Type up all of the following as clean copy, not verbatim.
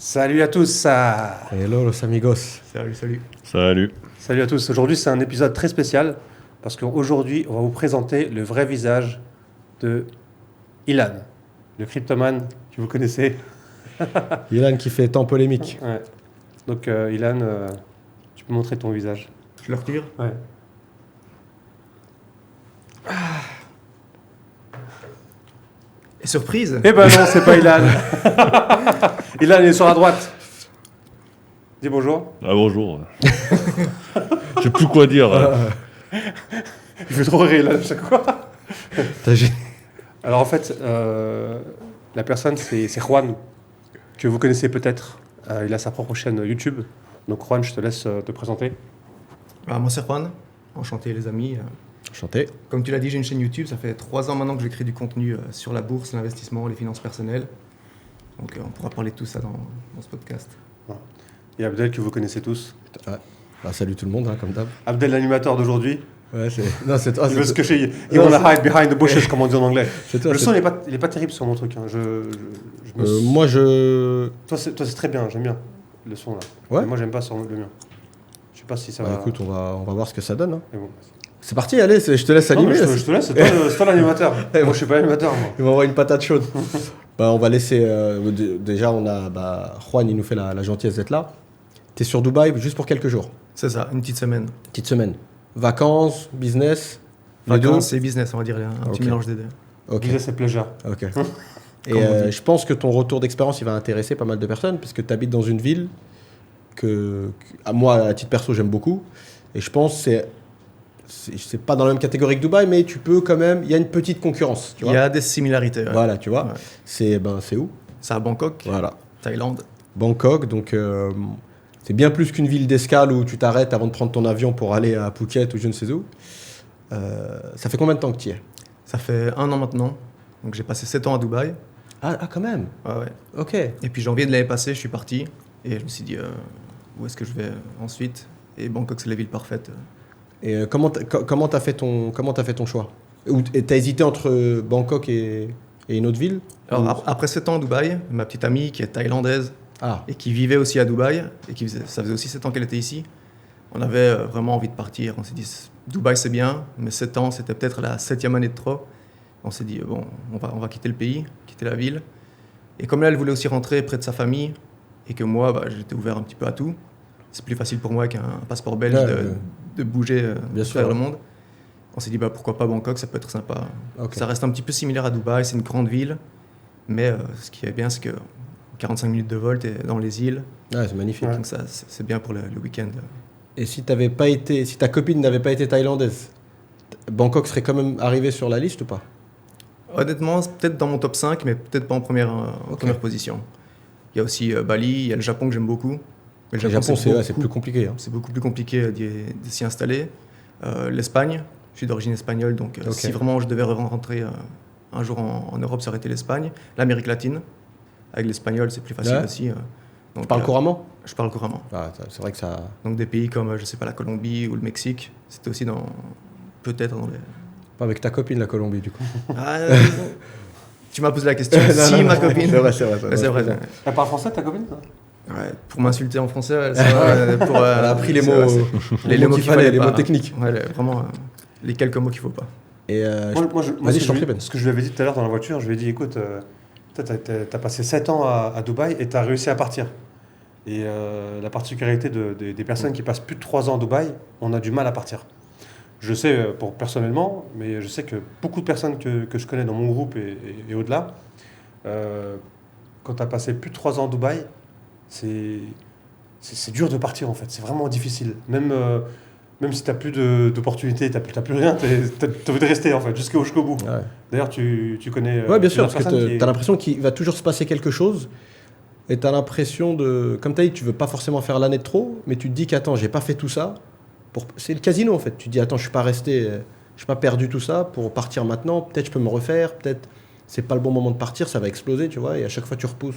Salut à tous. Hello los amigos. Salut à tous. Aujourd'hui, c'est un épisode très spécial parce qu'aujourd'hui, on va vous présenter le vrai visage de Ilan, le cryptomane que vous connaissez. Ilan qui fait tant polémique. Ouais. Donc, Ilan, tu peux montrer ton visage. Je le retire. Ouais. Et surprise. Eh ben non, c'est pas Ilan. Ilan il est sur la droite. Dis bonjour. Ah bonjour. Je sais plus quoi dire. Il fait trop rire Ilan à chaque fois. T'as gé- Alors en fait, la personne c'est Juan, que vous connaissez peut-être. Il a sa propre chaîne YouTube. Donc Juan, je te laisse te présenter. Moi c'est Juan, enchanté les amis. Enchanté. Comme tu l'as dit, j'ai une chaîne YouTube, ça fait 3 ans maintenant que j'écris du contenu sur la bourse, l'investissement, les finances personnelles. Donc on pourra parler de tout ça dans ce podcast. Et Abdel, que vous connaissez tous. Ouais. Bah, salut tout le monde, hein, comme d'hab. Abdel, l'animateur d'aujourd'hui. Ouais, c'est. Non, c'est toi. Il veut se toi. cacher. Il Non, wanna hide behind the bushes, comme on dit en anglais. C'est toi. Le c'est- son, il est pas terrible sur mon truc. Hein. Moi, je. Toi, c'est très bien. J'aime bien le son là. Ouais. Mais moi, j'aime pas sur le mien. Je sais pas si ça Bah, va. écoute, on va voir ce que ça donne. Hein. Mais bon. C'est parti, allez, je te laisse Non, mais animer. je te laisse. C'est toi l'animateur. Ouais, Moi, je suis pas l'animateur. Moi. Il m'envoie une patate chaude. Bah, on va laisser. Déjà, on a. Juan, il nous fait la gentillesse d'être là. T'es sur Dubaï juste pour quelques jours. C'est ça, une petite semaine. Petite semaine. Vacances, business. les deux Vacances et business, on va dire, un Ok. petit mélange des deux. Ok. Business et pleasure. Ok. Et Comme on dit. je pense que ton retour d'expérience, il va intéresser pas mal de personnes, parce que tu habites dans une ville à moi, à titre perso, j'aime beaucoup. Et je pense que c'est pas dans la même catégorie que Dubaï, mais tu peux quand même. Il y a une petite concurrence. Tu Il y vois a des similarités. Ouais. Voilà, tu vois. Ouais. C'est où C'est à Bangkok, Voilà. Thaïlande. Bangkok, donc c'est bien plus qu'une ville d'escale où tu t'arrêtes avant de prendre ton avion pour aller à Phuket ou je ne sais où. Ça fait combien de temps que tu y es Ça fait 1 an maintenant. Donc j'ai passé 7 ans à Dubaï. Quand même. Ouais, ouais. Ok. Et puis janvier de l'année passée, je suis parti. Et je me suis dit, où est-ce que je vais ensuite? Et Bangkok, c'est la ville parfaite. Et comment t'as fait ton choix Ou t'as hésité entre Bangkok et une autre ville Alors, Ou- après 7 ans à Dubaï, ma petite amie qui est thaïlandaise Ah, et qui vivait aussi à Dubaï, et ça faisait aussi 7 ans qu'elle était ici, on avait vraiment envie de partir. On s'est dit, Dubaï c'est bien, mais 7 ans c'était peut-être la 7e année de trop. On s'est dit, bon, on va quitter le pays, quitter la ville. Et comme là, elle voulait aussi rentrer près de sa famille, et que moi, j'étais ouvert un petit peu à tout, c'est plus facile pour moi qu'un passeport belge Ouais, de bouger bien à sûr. travers le monde. On s'est dit, pourquoi pas Bangkok, ça peut être sympa. ok. Ça reste un petit peu similaire à Dubaï, c'est une grande ville, mais ce qui est bien, c'est que 45 minutes de vol, t'es dans les îles, Ouais, c'est magnifique. Ouais. donc ça, c'est bien pour le week-end. Et si ta copine n'avait pas été thaïlandaise, Bangkok serait quand même arrivé sur la liste ou pas Honnêtement, c'est peut-être dans mon top 5, mais peut-être pas en première position. Il y a aussi Bali, il y a le Japon que j'aime beaucoup. Mais Le Japon, c'est beaucoup- plus compliqué. Hein. c'est beaucoup plus compliqué de s'y installer. L'Espagne, je suis d'origine espagnole, donc Ok. si vraiment je devais rentrer un jour en Europe, ça aurait été l'Espagne. L'Amérique latine, avec l'espagnol, c'est plus facile Ouais. aussi. Donc, Tu parles couramment Je parle couramment. C'est vrai que ça. Donc des pays comme, je sais pas, la Colombie ou le Mexique, c'était aussi peut-être dans les... Pas avec ta copine, la Colombie, du coup. Ah, tu m'as posé la question. Non, Si, non, ma non, copine. C'est vrai, c'est vrai. Ouais, c'est vrai. Elle parle français, ta copine toi Ouais, pour m'insulter en français, ça va, pour, Elle a appris les c'est- mots, c'est- les mots qu'il fallait, les pas. mots techniques. Ouais, vraiment, les quelques mots qu'il faut pas. Et Moi, Vas-y, ce je t'en que prie, Ben. ce que je lui avais dit tout à l'heure dans la voiture, je lui ai dit, écoute, toi, t'as passé 7 ans à Dubaï et t'as réussi à partir. Et la particularité des personnes qui passent plus de 3 ans à Dubaï, on a du mal à partir. Je sais, personnellement, mais je sais que beaucoup de personnes que je connais dans mon groupe et au-delà, quand tu as passé plus de 3 ans à Dubaï, c'est dur de partir en fait. C'est vraiment difficile. Même si tu n'as plus d'opportunités, tu n'as plus rien, tu as envie de rester en fait, jusqu'au bout. ouais. D'ailleurs, tu connais. Ouais, bien sûr, plusieurs parce que personnes qui- tu as l'impression qu'il va toujours se passer quelque chose. Et tu as l'impression de. Comme tu as dit, tu veux pas forcément faire l'année de trop, mais tu te dis qu'attends, j'ai pas fait tout ça. C'est le casino en fait. Tu te dis, attends, je suis pas resté. Je suis pas perdu tout ça pour partir maintenant. Peut-être je peux me refaire. Peut-être c'est pas le bon moment de partir, ça va exploser, tu vois. Et à chaque fois, tu repousses.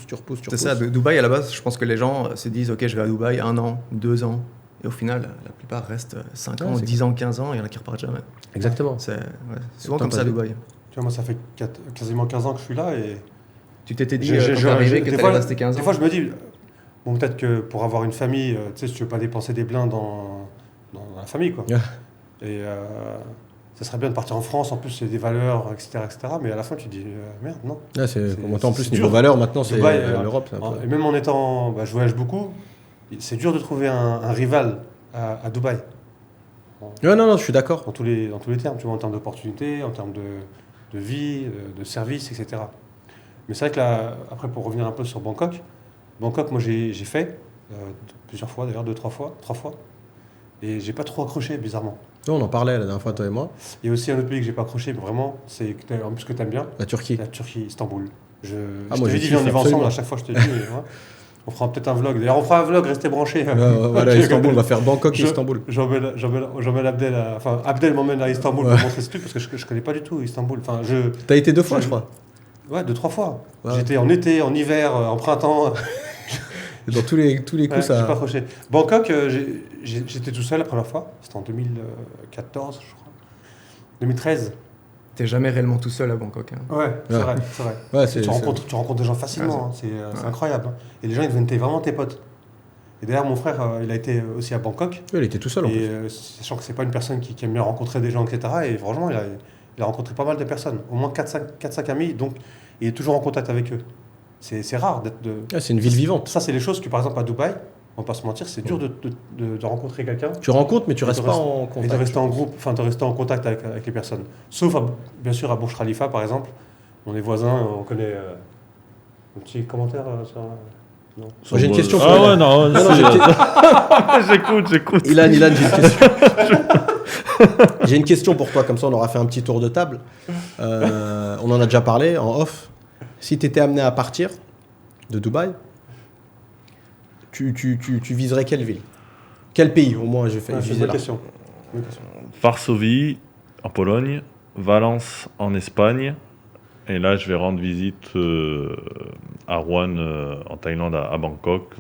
C'est ça, Dubaï à la base, je pense que les gens se disent, ok, je vais à Dubaï 1 an, 2 ans. Et au final, la plupart restent 5 Ouais, ans, c'est 10 ans, 15 ans, et il y en a qui repartent jamais. Exactement. C'est souvent T'as comme ça à pas- Dubaï. Tu vois, moi, ça fait quasiment 15 ans que je suis là et Tu t'étais dit, J'ai- quand j'ai- t'es arrivé, que des t'allais fois- rester 15 ans. des fois, je me dis, Bon, peut-être que pour avoir une famille, tu sais, tu veux pas dépenser des blindes dans la famille, quoi. Ouais. Et ça serait bien de partir en France, en plus, c'est des valeurs, etc. Mais à la fin, tu te dis, merde, non. Là, c'est en plus c'est niveau dur. valeur maintenant c'est Dubaï, l'Europe. C'est un peu- Et même en étant, je voyage beaucoup, c'est dur de trouver un rival à Dubaï. Ouais, non, je suis d'accord. Dans tous les termes, tu vois, en termes d'opportunités, en termes de vie, de services, etc. Mais c'est vrai que là, après, pour revenir un peu sur Bangkok, moi j'ai fait plusieurs fois, d'ailleurs, 3 fois, et j'ai pas trop accroché, bizarrement. Non, on en parlait la dernière fois, toi et moi. Il y a aussi un autre pays que j'ai pas accroché, mais vraiment, en plus que t'aimes bien, La Turquie. la Turquie, Istanbul. Ah, Je moi, t'avais je dit, viens, on y kiffe va ensemble, absolument. à chaque fois je te dis, ouais. On fera peut-être un vlog. D'ailleurs, on fera un vlog, restez branchés. Voilà, Istanbul, on va faire Bangkok et Je- Istanbul. J'emmène Abdel enfin, Abdel m'emmène à Istanbul Ouais. pour montrer ce truc parce que je connais pas du tout Istanbul. Enfin, T'as été 2 fois, je crois. ouais, 2-3 fois. Ouais. J'étais en été, en hiver, en printemps. Dans tous les coups, Ouais, j'ai pas ça. accroché. Bangkok, j'étais tout seul la première fois. C'était en 2014, je crois. 2013. T'es jamais réellement tout seul à Bangkok. Hein. Ouais, c'est Ouais. vrai, c'est vrai. Ouais, Tu rencontres des gens facilement, hein. C'est Ouais. incroyable, hein. Et les gens, ils deviennent vraiment tes potes. Et d'ailleurs, mon frère, il a été aussi à Bangkok. Ouais, il était tout seul en Et plus. sachant que c'est pas une personne qui aime bien rencontrer des gens, etc. Et franchement, il a rencontré pas mal de personnes, au moins 4-5 amis, donc il est toujours en contact avec eux. C'est rare d'être de. Ouais, c'est une ville vivante. Ça, c'est les choses que, par exemple, à Dubaï, on va pas se mentir, c'est dur de rencontrer quelqu'un Tu rencontres, mais tu Et restes de pas rester- en et contact. de rester en groupe, enfin de rester en contact avec les personnes. Sauf, bien sûr, à Burj Khalifa, par exemple. On est voisins, on connaît. Un petit commentaire sur. Non. Moi, j'ai une question pour Ah Ilan. ouais, non, Non, j'écoute. Ilan, j'ai une question. J'ai une question pour toi, comme ça on aura fait un petit tour de table. On en a déjà parlé en off. Si tu étais amené à partir de Dubaï, tu viserais quelle ville? Quel pays au moins j'ai fait Ouais, c'est une viser bonne là. question. Bonne question. Varsovie en Pologne, Valence en Espagne, et là je vais rendre visite à Rouen en Thaïlande, à Bangkok,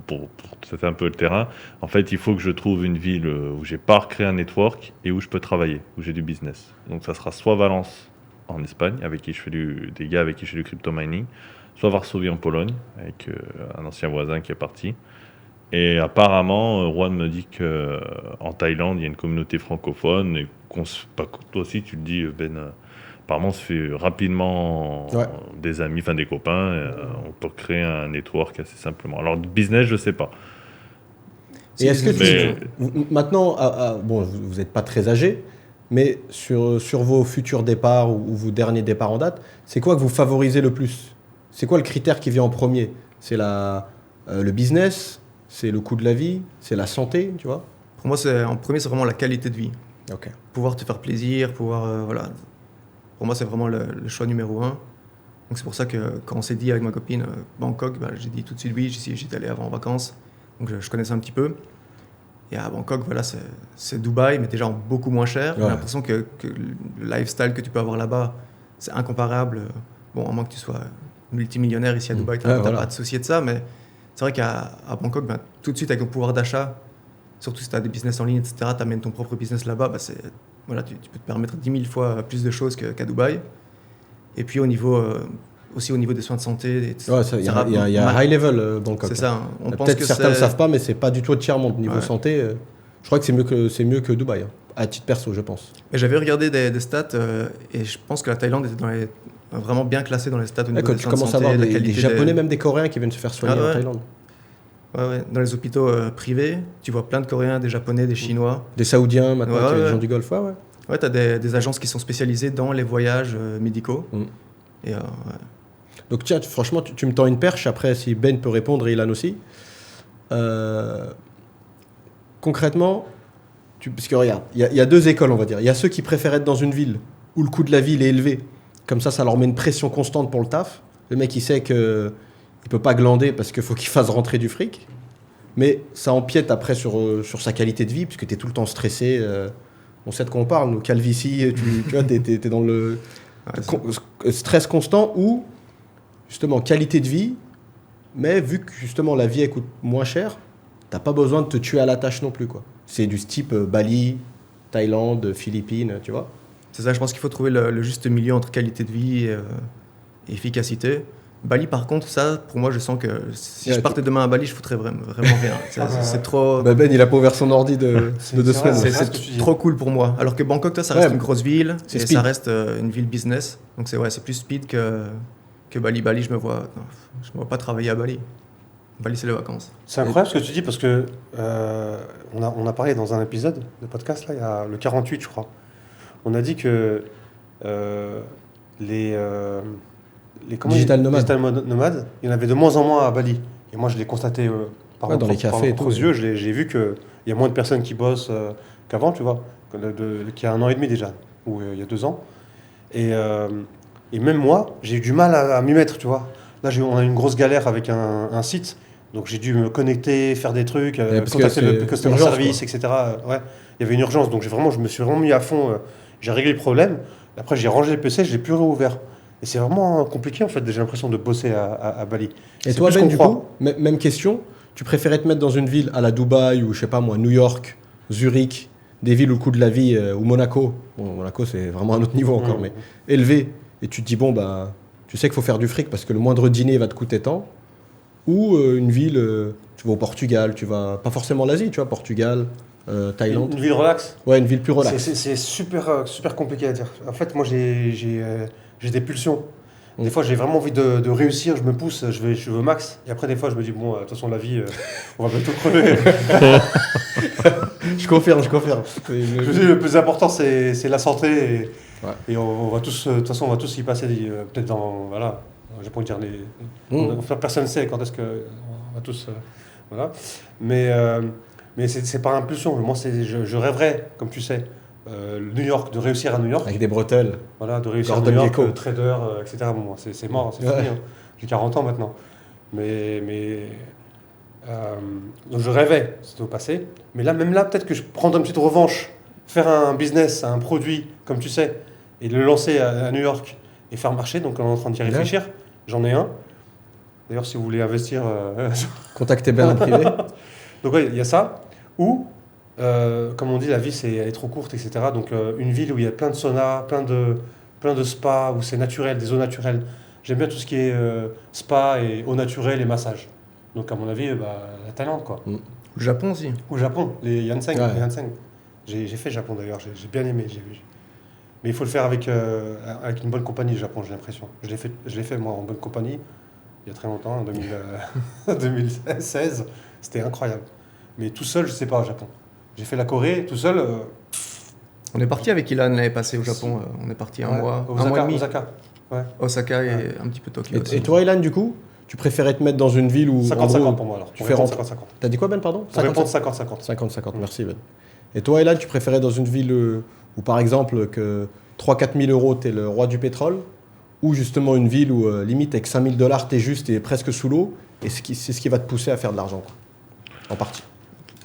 pour tâter un peu le terrain. En fait, il faut que je trouve une ville où j'ai pas recréé un network et où je peux travailler, où j'ai du business. Donc ça sera soit Valence en Espagne, avec qui je fais des gars avec qui je fais du crypto mining, soit Varsovie en Pologne, avec un ancien voisin qui est parti. Et apparemment, Juan me dit qu'en Thaïlande, il y a une communauté francophone et toi aussi, tu le dis, Ben, apparemment, on se fait rapidement Ouais. des amis, enfin des copains. On peut créer un network assez simplement. Alors, business, je sais pas. Et est-ce que Mais- maintenant, bon, vous n'êtes pas très âgé, mais sur vos futurs départs ou vos derniers départs en date, c'est quoi que vous favorisez le plus? C'est quoi le critère qui vient en premier? C'est le business? C'est le coût de la vie? C'est la santé, tu vois? Pour moi, en premier, c'est vraiment la qualité de vie. Ok. Pouvoir te faire plaisir, voilà. Pour moi, c'est vraiment le choix numéro 1. Donc c'est pour ça que quand on s'est dit avec ma copine Bangkok, j'ai dit tout de suite oui, j'étais allé avant en vacances, donc je connaissais un petit peu. Et à Bangkok, voilà, c'est Dubaï, mais déjà beaucoup moins cher. J'ai Ouais. l'impression que le lifestyle que tu peux avoir là-bas, c'est incomparable. Bon, à moins que tu sois multimillionnaire ici à Dubaï, tu n'as Ouais, voilà. pas à te soucier de ça, mais c'est vrai qu'à Bangkok, tout de suite avec le pouvoir d'achat, surtout si tu as des business en ligne, etc., tu amènes ton propre business là-bas, voilà, tu peux te permettre 10 000 fois plus de choses qu'à Dubaï. Et puis aussi au niveau des soins de santé, Ouais, il y a un high level Bangkok. c'est ça. On pense Peut-être que certains ne le c'est- savent pas, mais c'est pas du tout de tiers-monde niveau Ouais. santé. Je crois que c'est mieux que Dubaï, hein, à titre perso, je pense. Mais j'avais regardé des stats et je pense que la Thaïlande était vraiment bien classée dans les stats au niveau Quand des tu soins de commences à santé, avoir de la des qualité Japonais, même des Coréens qui viennent se faire soigner Ah ouais. en Thaïlande. Ouais. Dans les hôpitaux privés, tu vois plein de Coréens, des Japonais, des Chinois. Des Saoudiens, maintenant, Ouais, qui des ouais. gens du Golfe. Ouais. Ouais, tu as des agences qui sont spécialisées dans les voyages médicaux. Mm. Et ouais. Donc tiens, franchement, tu me tends une perche. Après, si Ben peut répondre et Ilan aussi. Concrètement, parce que regarde, il y a 2 écoles, on va dire. Il y a ceux qui préfèrent être dans une ville où le coût de la vie il est élevé. Comme ça leur met une pression constante pour le taf. Le mec, il sait que il peut pas glander parce qu'il faut qu'il fasse rentrer du fric. Mais ça empiète après sur sa qualité de vie, puisque tu es tout le temps stressé. On sait de quoi on parle, nous, calvitie, tu vois, t'es dans le stress constant ou, justement, qualité de vie, mais vu que, justement, la vie, elle coûte moins cher, t'as pas besoin de te tuer à la tâche non plus, quoi. C'est du type Bali, Thaïlande, Philippines, tu vois. C'est ça, je pense qu'il faut trouver le juste milieu entre qualité de vie et efficacité. Bali, par contre, ça, pour moi, je sens que si Ouais, je partais demain à Bali, je foutrais vraiment rien. C'est trop, Bah Ben, il a pas ouvert son ordi de 2 c'est vrai, semaines. c'est c'est ce que tu dis. trop cool pour moi. Alors que Bangkok, toi, ça reste Ouais, une grosse ville c'est et speed. ça reste une ville business. Donc c'est plus speed que Bali. Bali, je me vois pas travailler à Bali. Bali, c'est les vacances. C'est incroyable ce que tu dis parce que on a parlé dans un épisode de podcast, là, il y a le 48, je crois. On a dit que les Digital nomades. nomades, il y en avait de moins en moins à Bali. Et moi, je l'ai constaté par Ouais, dans mes les cafés et propres tout. yeux. J'ai vu qu'il y a moins de personnes qui bossent qu'avant, tu vois, qu'il y a 1 an et demi déjà, ou il y a 2 ans. Et même moi, j'ai eu du mal à m'y mettre, tu vois. Là, on a eu une grosse galère avec un site. Donc j'ai dû me connecter, faire des trucs, parce que contacter le c'est customer urgence, service, etc. Ouais, il y avait une urgence, donc je me suis vraiment mis à fond. J'ai réglé le problème. Après, j'ai rangé le PC, je l'ai plus réouvert. Et c'est vraiment compliqué, en fait. J'ai l'impression de bosser à Bali. Et C'est toi, plus Ben, qu'on du croit. coup, même question, tu préférais te mettre dans une ville à la Dubaï ou, je sais pas moi, New York, Zurich, des villes où le coût de la vie, ou Monaco, bon, Monaco c'est vraiment un autre niveau encore, mais élevé, et tu te dis, bon, bah, tu sais qu'il faut faire du fric parce que le moindre dîner va te coûter tant, ou une ville, tu vas au Portugal, tu vas, pas forcément l'Asie, tu vois, Portugal, Thaïlande. Une ville relax. Ouais, une ville plus relaxe. C'est super compliqué à dire. En fait, moi, j'ai des pulsions. Des fois, j'ai vraiment envie de réussir, je me pousse, je veux max. Et après, des fois, je me dis, bon, de toute façon, la vie, on va bientôt crever. Je confirme. Je me dis, le plus important, c'est la santé. Ouais. Et on va tous, de toute façon, on va tous y passer, peut-être dans, voilà, j'ai pas envie de dire personne ne sait quand est-ce que, on va tous, voilà. Mais c'est par impulsion. Moi, je rêverais, comme tu sais, New York, de réussir à New York. Avec des bretelles. Voilà, de réussir Gordon à New York, Gekko. trader, etc. Bon, moi, c'est mort, c'est Ouais. fini. Hein. J'ai 40 ans maintenant. Donc je rêvais, c'était au passé. Mais là, même là, peut-être que je prendrais une petite revanche, faire un business, un produit, comme tu sais, et le lancer à New York et faire marcher. Donc on est en train d'y réfléchir. J'en ai un. D'ailleurs, si vous voulez investir... Contactez Ben en privé. Donc ouais, il y a ça. Ou, comme on dit, la vie, elle est trop courte, etc. Donc une ville où il y a plein de saunas, plein de spas, où c'est naturel, des eaux naturelles. J'aime bien tout ce qui est spa et eau naturelle et massage. Donc à mon avis, la Thaïlande, quoi. Le Japon aussi. Ou le Japon, les Yanseng. Ouais. Les Yanseng. J'ai fait le Japon d'ailleurs, j'ai bien aimé. Mais il faut le faire avec une bonne compagnie, le Japon, j'ai l'impression. Je l'ai fait moi en bonne compagnie, il y a très longtemps, en 2016. C'était incroyable. Mais tout seul, je sais pas, au Japon. J'ai fait la Corée, tout seul. On est parti avec Ilan l'année passée au Japon. On est parti un mois et demi. Osaka. Ouais. Osaka et un petit peu Tokyo aussi. Et toi, Ilan, du coup, tu préférais te mettre dans une ville où. 50-50 pour moi alors. Tu fais rentrer. 50-50. T'as dit quoi, Ben, pardon? Pour répondre 50-50. 50-50, merci Ben. Et toi, Ilan, tu préférais dans une ville où, par exemple, que 3-4 000 euros, t'es le roi du pétrole, ou justement une ville où, limite, avec 5 000 $, t'es juste, t'es presque sous l'eau, et c'est ce qui va te pousser à faire de l'argent, quoi. En partie.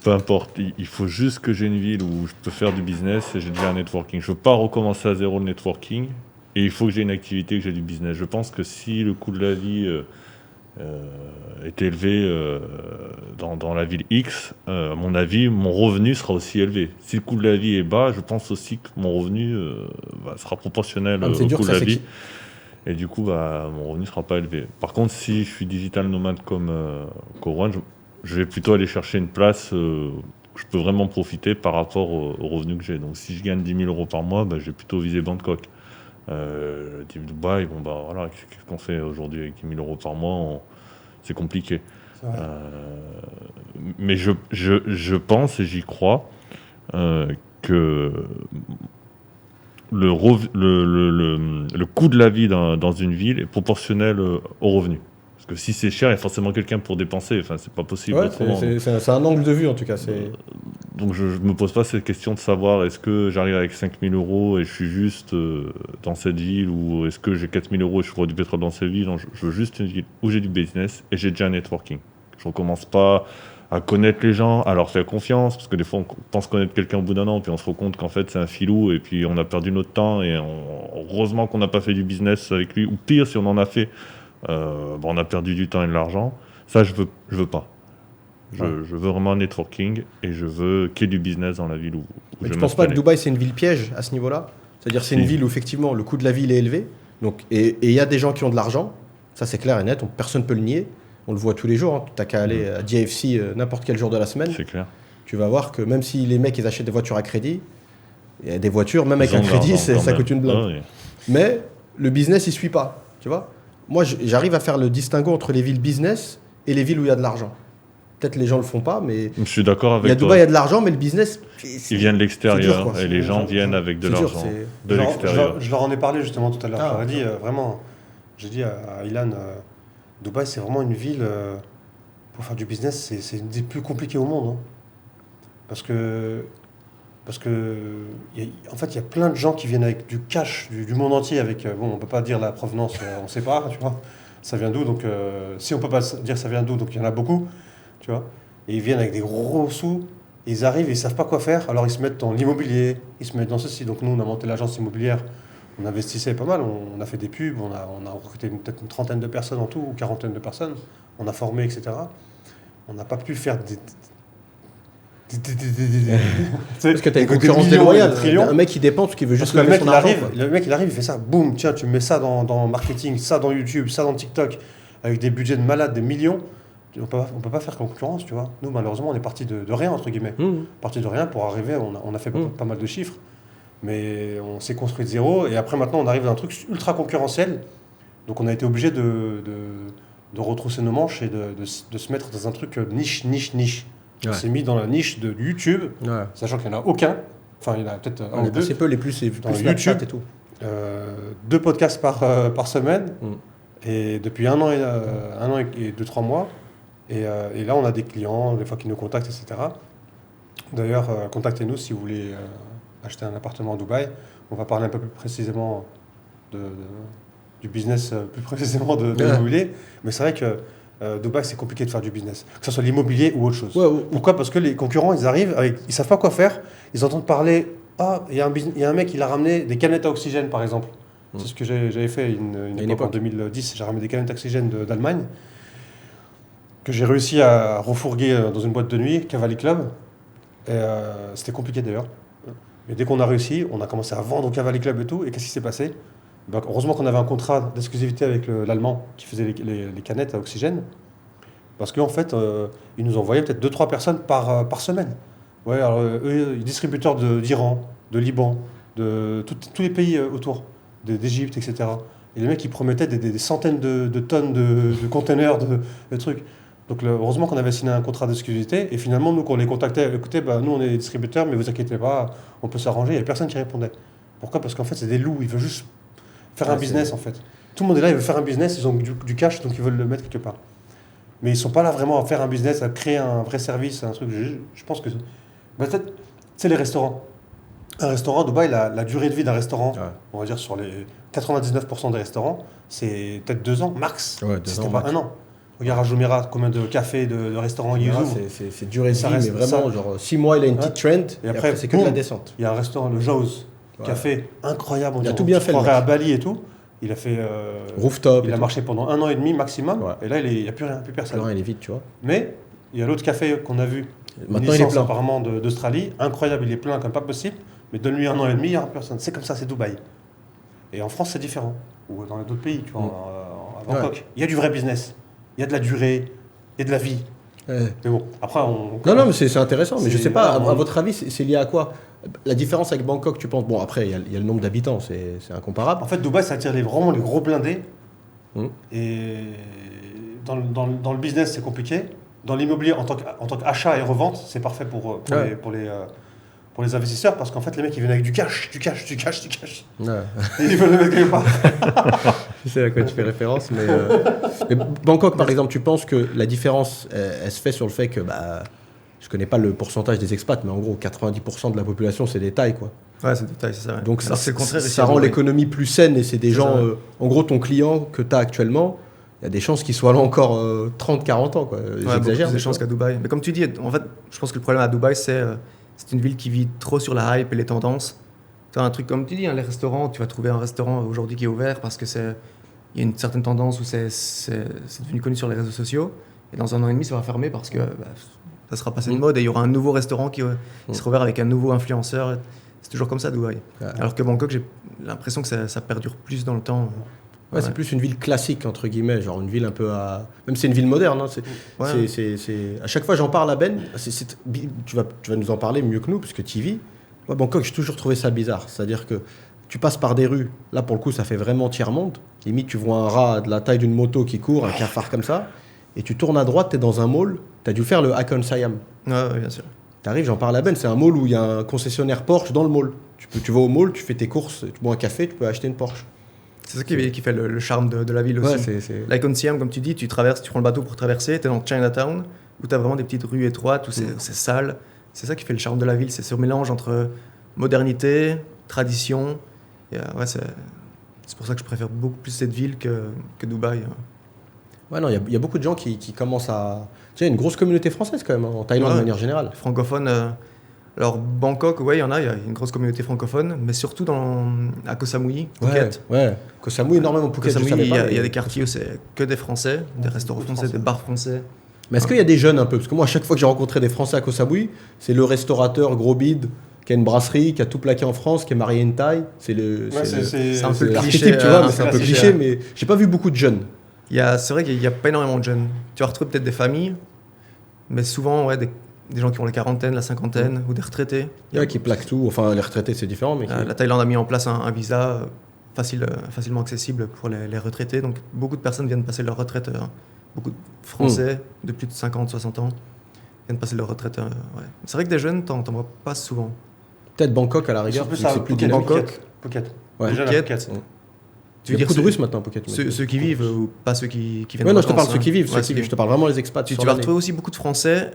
Peu importe, il faut juste que j'ai une ville où je peux faire du business et j'ai déjà un networking. Je ne veux pas recommencer à zéro le networking et il faut que j'ai une activité, que j'ai du business. Je pense que si le coût de la vie est élevé dans la ville X, à mon avis, mon revenu sera aussi élevé. Si le coût de la vie est bas, je pense aussi que mon revenu sera proportionnel Ah, mais au c'est dur, coût de ça, la c'est vie. Et du coup, mon revenu ne sera pas élevé. Par contre, si je suis digital nomade comme Corwan, je vais plutôt aller chercher une place où je peux vraiment profiter par rapport au revenu que j'ai. Donc si je gagne 10 000 euros par mois, je vais plutôt viser Bangkok. Dubaï, voilà, qu'est-ce qu'on fait aujourd'hui avec 10 000 euros par mois c'est compliqué. C'est vrai. Mais je pense et j'y crois que le coût de la vie dans une ville est proportionnel au revenu. Parce que si c'est cher, il y a forcément quelqu'un pour dépenser. Enfin, c'est pas possible Ouais, autrement. c'est un angle de vue, en tout cas. Donc je me pose pas cette question de savoir est-ce que j'arrive avec 5 000 euros et je suis juste dans cette ville, ou est-ce que j'ai 4 000 euros et je trouve du pétrole dans cette ville. Non, je veux juste une ville où j'ai du business et j'ai déjà un networking. Je ne recommence pas à connaître les gens, à leur faire confiance, parce que des fois on pense connaître quelqu'un au bout d'un an, puis on se rend compte qu'en fait c'est un filou, et puis on a perdu notre temps, et heureusement qu'on n'a pas fait du business avec lui, ou pire, si on en a fait, on a perdu du temps et de l'argent. Ça, je veux pas. Je veux vraiment un networking, et je veux qu'il y ait du business dans la ville où Mais je tu vais penses pas que m'installer. Dubaï, c'est une ville piège à ce niveau-là? C'est-à-dire c'est une Si. ville où effectivement le coût de la vie il est élevé, donc, et il y a des gens qui ont de l'argent, Ça, c'est clair et net. Personne ne peut le nier. On le voit tous les jours. Hein. Tu n'as qu'à aller à JFC n'importe quel jour de la semaine. C'est clair. Tu vas voir que même si les mecs ils achètent des voitures à crédit, il y a des voitures, même avec Ils un ont crédit, de l'argent ça quand coûte une blinde. même. Ah oui. Mais le business, il suit pas. Tu vois, moi, j'arrive à faire le distinguo entre les villes business et les villes où il y a de l'argent. Peut-être les gens le font pas, mais Je suis d'accord il y a avec toi. Dubaï, il y a de l'argent, mais le business, Ils viennent de l'extérieur c'est dur, quoi. et les gens C'est- viennent avec de c'est dur, l'argent c'est- de l'extérieur. Je leur en ai parlé justement tout à l'heure. Ah, je leur ai dit vraiment, j'ai dit à Ilan, Dubaï c'est vraiment une ville, pour faire du business, c'est une des plus compliquées au monde. Hein. Parce que, en fait, il y a plein de gens qui viennent avec du cash du monde entier. Avec, bon, on peut pas dire la provenance, on sait pas, tu vois. Ça vient d'où, donc si on peut pas dire ça vient d'où, donc il y en a beaucoup, tu vois. Et ils viennent avec des gros sous, et ils arrivent et ils savent pas quoi faire, alors ils se mettent dans l'immobilier, ils se mettent dans ceci. Donc nous, on a monté l'agence immobilière, on investissait pas mal, on a fait des pubs, on a recruté peut-être une trentaine de personnes en tout, ou quarantaine de personnes, on a formé, etc. On n'a pas pu faire parce que tu as une des concurrence millions, déloyale. des trillions. Un mec qui dépense, qui veut Parce juste que le lever mec, son il argent. arrive, quoi. le mec, il arrive, il fait ça, boum, tiens, tu mets ça dans marketing, ça dans YouTube, ça dans TikTok, avec des budgets de malades, des millions. On peut pas faire concurrence, tu vois. Nous, malheureusement, on est parti de rien, entre guillemets. Parti de rien pour arriver, on a fait pas mal de chiffres, mais on s'est construit de zéro. Et après, maintenant, on arrive à un truc ultra concurrentiel. Donc, on a été obligé de retrousser nos manches et de se mettre dans un truc niche. On Ouais. s'est mis dans la niche de YouTube, Ouais. sachant qu'il n'y en a aucun. Enfin, il y en a peut-être un On ou est deux. passé peu, les plus, c'est Dans plus Snapchat YouTube. et tout. 2 podcasts par semaine, Mm. et depuis un an et 2-3 mois. Et là, on a des clients, des fois qui nous contactent, etc. D'ailleurs, contactez-nous si vous voulez acheter un appartement à Dubaï. On va parler un peu plus précisément du business, plus précisément de l'immobilier. Mais c'est vrai que Dubaï, c'est compliqué de faire du business, que ce soit l'immobilier ou autre chose. Ouais, Pourquoi ? Parce que les concurrents, ils arrivent, ils savent pas quoi faire. Ils entendent parler, il y a un mec, il a ramené des canettes à oxygène, par exemple. C'est ce que j'avais fait une époque en 2010. J'ai ramené des canettes à oxygène d'Allemagne, que j'ai réussi à refourguer dans une boîte de nuit, Cavalry Club. Et, c'était compliqué d'ailleurs. Mais dès qu'on a réussi, on a commencé à vendre au Cavalry Club et tout. Et qu'est-ce qui s'est passé ? Ben, heureusement qu'on avait un contrat d'exclusivité avec l'Allemand qui faisait les canettes à oxygène. Parce qu'en fait, ils nous envoyaient peut-être 2-3 personnes par semaine. Ouais, alors, eux, distributeurs d'Iran, de Liban, de tous les pays autour, d'Égypte, etc. Et les mecs, ils promettaient des centaines de tonnes de containers, de trucs. Donc heureusement qu'on avait signé un contrat d'exclusivité. Et finalement, nous, quand on les contactait, écoutez, bah, nous, on est distributeurs, mais vous inquiétez pas, on peut s'arranger. Il n'y avait personne qui répondait. Pourquoi ? Parce qu'en fait, c'est des loups. Ils veulent juste faire un business, en fait. Tout le monde est là, ils veulent faire un business, ils ont du cash, donc ils veulent le mettre quelque part. Mais ils ne sont pas là vraiment à faire un business, à créer un vrai service, un truc. Je pense que... Bah, peut-être, c'est les restaurants. Un restaurant à Dubaï, la durée de vie d'un restaurant, on va dire sur les 99% des restaurants, c'est peut-être 2 ans, max. Ouais, 2 si ans, c'était pas max. 1 an. Regarde à Jumeirah, combien de cafés, de restaurants ils ouvrent. C'est duré de Ça vie, reste- mais vraiment, ça- genre 6 mois, il a une petite trend, et après, après, c'est que de la boum. descente. Il y a un restaurant, le Jaws, Ouais. café, incroyable. Il a tout bien fait, le croirait mec. à Bali et tout. Il a fait... Rooftop. il a marché pendant 1 an et demi maximum. Ouais. Et là, il n'y a plus rien, plus personne. Alors, il est vide, tu vois. Mais il y a l'autre café qu'on a vu, une Maintenant, il est licence plein. apparemment d'Australie, incroyable, il est plein comme pas possible, mais donne-lui 1 an et demi, il n'y aura personne. C'est comme ça, c'est Dubaï. Et en France, c'est différent. Ou dans d'autres pays, tu vois, à Bangkok. Ouais. Il y a du vrai business, il y a de la durée, il y a de la vie. Ouais. Mais bon, après, on... Non, mais c'est intéressant. Mais je sais pas, voilà, à votre avis, c'est lié à quoi ? La différence avec Bangkok, tu penses ? Bon, après, il y a le nombre d'habitants, c'est incomparable. En fait, Dubaï, ça attire vraiment les gros blindés. Hum. Et dans le business, c'est compliqué. Dans l'immobilier, en tant qu'achat et revente, c'est parfait pour les investisseurs, parce qu'en fait, les mecs, ils viennent avec du cash. Ouais. Et ils veulent le mettre quelque part. Je sais à quoi tu fais référence, mais Bangkok, par exemple, tu penses que la différence, elle se fait sur le fait que, je connais pas le pourcentage des expats, mais en gros, 90% de la population, c'est des Thaïs, quoi. Ouais, c'est détail, c'est ça. Ouais. Donc Alors, c'est le contraire. ici, ça à rend Dubaï. l'économie plus saine, et c'est des C'est gens, ça, ouais. en gros, ton client que tu as actuellement, il y a des chances qu'il soit là encore 30-40 ans, quoi. Ouais, J'exagère. beaucoup plus mais de chances qu'à Dubaï. Mais comme tu dis, en fait, je pense que le problème à Dubaï, c'est une ville qui vit trop sur la hype et les tendances. Tu as un truc comme tu dis, hein, les restaurants, tu vas trouver un restaurant aujourd'hui qui est ouvert parce que il y a une certaine tendance où c'est devenu connu sur les réseaux sociaux. Et dans 1 an et demi, ça va fermer parce que ça sera passé de mode et il y aura un nouveau restaurant qui sera ouvert avec un nouveau influenceur. C'est toujours comme ça, Dubaï. Ouais. Alors que Bangkok, j'ai l'impression que ça perdure plus dans le temps. Ouais, c'est plus une ville classique, entre guillemets, genre une ville un peu à... Même si c'est une ville moderne, hein, Ouais. À chaque fois j'en parle à Ben, tu vas nous en parler mieux que nous, parce que tu y vis. Moi, Bangkok, j'ai toujours trouvé ça bizarre. C'est-à-dire que tu passes par des rues, là pour le coup ça fait vraiment tiers-monde. Limite tu vois un rat de la taille d'une moto qui court, un cafard comme ça, et tu tournes à droite, tu es dans un mall, tu as dû faire le Hakon Siam. Ouais, bien sûr. Tu arrives, j'en parle à Ben, c'est un mall où il y a un concessionnaire Porsche dans le mall. Tu vas au mall, tu fais tes courses, tu bois un café, tu peux acheter une Porsche. C'est ça qui fait le charme de la ville aussi. Ouais, L'Icon Siam, comme tu dis, tu prends le bateau pour traverser, tu es dans Chinatown, où tu as vraiment des petites rues étroites, où c'est sale. C'est ça qui fait le charme de la ville, c'est ce mélange entre modernité, tradition. Et, ouais, c'est pour ça que je préfère beaucoup plus cette ville que Dubaï. Ouais, non, il y a beaucoup de gens qui commencent à... Tu sais, il y a une grosse communauté française quand même, hein, en Thaïlande de manière générale. Francophone, alors Bangkok, ouais, il y a une grosse communauté francophone, mais surtout à Koh Samui, Phuket. Ouais. Koh Samui, énormément Phuket, Koh je Samui, savais pas. il y a des quartiers où c'est que des Français, des restaurants français, des bars français. Mais est-ce qu'il y a des jeunes un peu? Parce que moi, à chaque fois que j'ai rencontré des Français à Koh Samui, c'est le restaurateur gros bide qui a une brasserie, qui a tout plaqué en France, qui est marié à une Thaï. C'est un peu l'archétype, tu vois, mais c'est un peu cliché, mais j'ai pas vu beaucoup de jeunes. C'est vrai qu'il n'y a pas énormément de jeunes. Tu vas retrouver peut-être des familles, mais souvent, ouais, des gens qui ont la quarantaine, la cinquantaine, ou des retraités. Ouais, qui plaquent tout. Enfin, les retraités, c'est différent. Mais la Thaïlande a mis en place un visa facilement accessible pour les retraités. Donc, beaucoup de personnes viennent passer leur retraite. Beaucoup de Français de plus de 50, 60 ans viennent passer leur retraite. Ouais. C'est vrai que des jeunes, t'en vois pas souvent. Peut-être Bangkok à la rigueur, c'est plus dynamique. Phuket. Ouais. Les jeunes à Phuket. Tu Il y veux a beaucoup de dire Russes maintenant à Phuket. ceux qui vivent ou pas ceux qui viennent Ouais, en non, je te vacances, parle de ceux qui vivent. Ouais, Je te parle vraiment des expats. Tu sur vas l'année. retrouver aussi beaucoup de Français,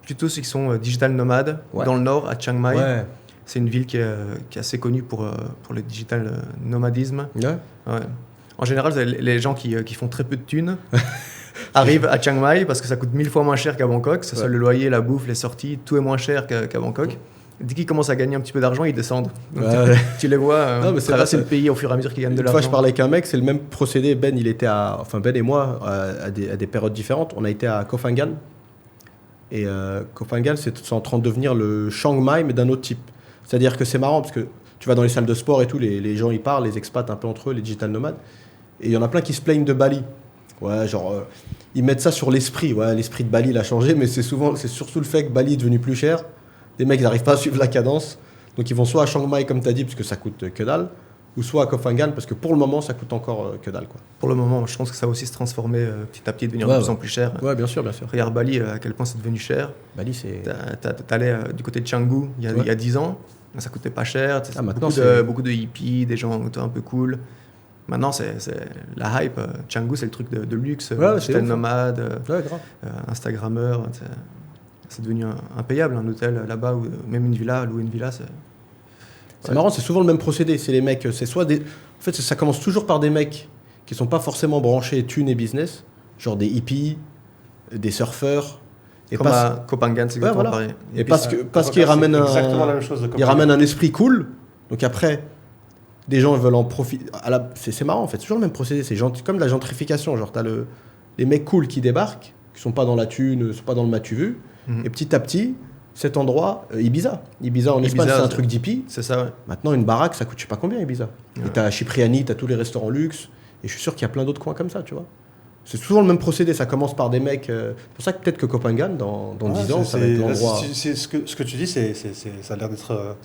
plutôt ceux qui sont digital nomades, Ouais. dans le nord, à Chiang Mai. Ouais. C'est une ville qui est assez connue pour le digital nomadisme. Ouais. Ouais. En général, les gens qui font très peu de thunes arrivent à Chiang Mai parce que ça coûte 1000 fois moins cher qu'à Bangkok. Que ce soit le loyer, la bouffe, les sorties, tout est moins cher qu'à Bangkok. Dès qu'ils commencent à gagner un petit peu d'argent, ils descendent. Donc, tu les vois Non, mais c'est traverser vrai, le pays au fur et à mesure qu'ils gagnent de Une l'argent. fois, je parlais avec un mec, c'est le même procédé. Ben et moi, à des périodes différentes, on a été à Koh Phangan. Et Koh Phangan, c'est en train de devenir le Chiang Mai, mais d'un autre type. C'est-à-dire que c'est marrant, parce que tu vas dans les salles de sport et tout, les gens y parlent, les expats un peu entre eux, les digital nomades. Et il y en a plein qui se plaignent de Bali. Ouais, genre, ils mettent ça sur l'esprit. Ouais, l'esprit de Bali, il a changé, mais c'est surtout le fait que Bali est devenu plus cher. Les mecs, ils n'arrivent pas à suivre la cadence. Donc, ils vont soit à Chiang Mai, comme tu as dit, parce que ça coûte que dalle, ou soit à Koh Phangan, parce que pour le moment, ça coûte encore que dalle, quoi. Pour le moment, je pense que ça va aussi se transformer petit à petit, devenir de plus en plus cher. Ouais, bien sûr, bien sûr. Regarde Bali, à quel point c'est devenu cher. Bali, c'est... T'allais du côté de Canggu il y a 10 ans, ça coûtait pas cher. Maintenant, beaucoup de hippies, des gens un peu cool. Maintenant, c'est la hype. Canggu, c'est le truc de luxe, digital nomade, Ouais, grave. Instagrammeur. C'est devenu impayable, un hôtel là-bas, ou même une villa, louer une villa, C'est marrant, c'est souvent le même procédé. C'est les mecs, c'est soit des... En fait, ça commence toujours par des mecs qui sont pas forcément branchés thunes et business, genre des hippies, des surfeurs. Et comme à Koh Phangan, c'est exactement voilà. pareil. Et parce qu'ils ramènent exactement la même chose. ils ramènent un esprit cool. Donc après, des gens veulent en profiter. C'est marrant en fait, c'est toujours le même procédé. C'est comme de la gentrification. Genre, t'as les mecs cool qui débarquent, qui sont pas dans la thune, sont pas dans le matu vu. Et petit à petit, cet endroit, Ibiza en Espagne, c'est un truc d'hippie. C'est ça, ouais. Maintenant, une baraque, ça coûte je sais pas combien, Ibiza. Ouais. Et t'as Cipriani, t'as tous les restaurants luxe. Et je suis sûr qu'il y a plein d'autres coins comme ça, tu vois. C'est toujours le même procédé, ça commence par des mecs... C'est pour ça que peut-être que Koh Phangan, dans 10 ans, ça va être l'endroit... Ce que tu dis, ça a l'air d'être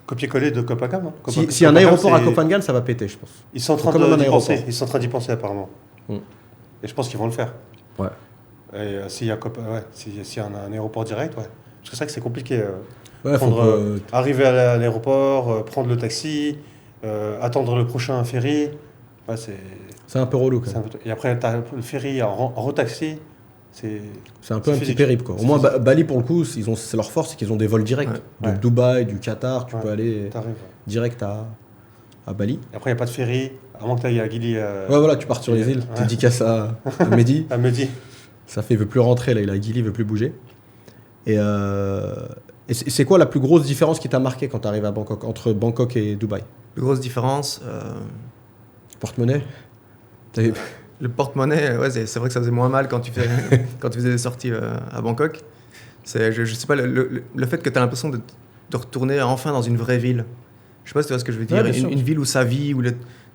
copier-coller de Koh Phangan. Hein. Si un aéroport à Koh Phangan, ça va péter, je pense. Ils sont en train d'y penser. Ils sont en train d'y penser, apparemment. Et je pense qu'ils vont le faire. Ouais. Et s'il y a un aéroport direct, ouais. Parce que c'est vrai que c'est compliqué. Arriver à l'aéroport, prendre le taxi, attendre le prochain ferry. Ouais, c'est un peu relou, quand même. Et après, tu as le ferry en retaxi. C'est un peu un petit périple, quoi. Au moins, Bali, pour le coup, c'est leur force, c'est qu'ils ont des vols directs. De Dubaï, du Qatar, tu peux aller direct à Bali. Et après, il n'y a pas de ferry, à moins que tu ailles à Gili. Ouais, voilà, tu pars sur les îles. Tu dédicaces à Mehdi. À Mehdi. Ça fait, il veut plus rentrer, là, il est à Gili, il veut plus bouger. Et c'est quoi la plus grosse différence qui t'a marqué quand tu arrives à Bangkok, entre Bangkok et Dubaï? Plus grosse différence Porte-monnaie? Le porte-monnaie, ouais, c'est vrai que ça faisait moins mal quand tu faisais des sorties à Bangkok. Je sais pas, le fait que tu as l'impression de retourner enfin dans une vraie ville. Je sais pas si tu vois ce que je veux dire. Ouais, une ville où ça vit, où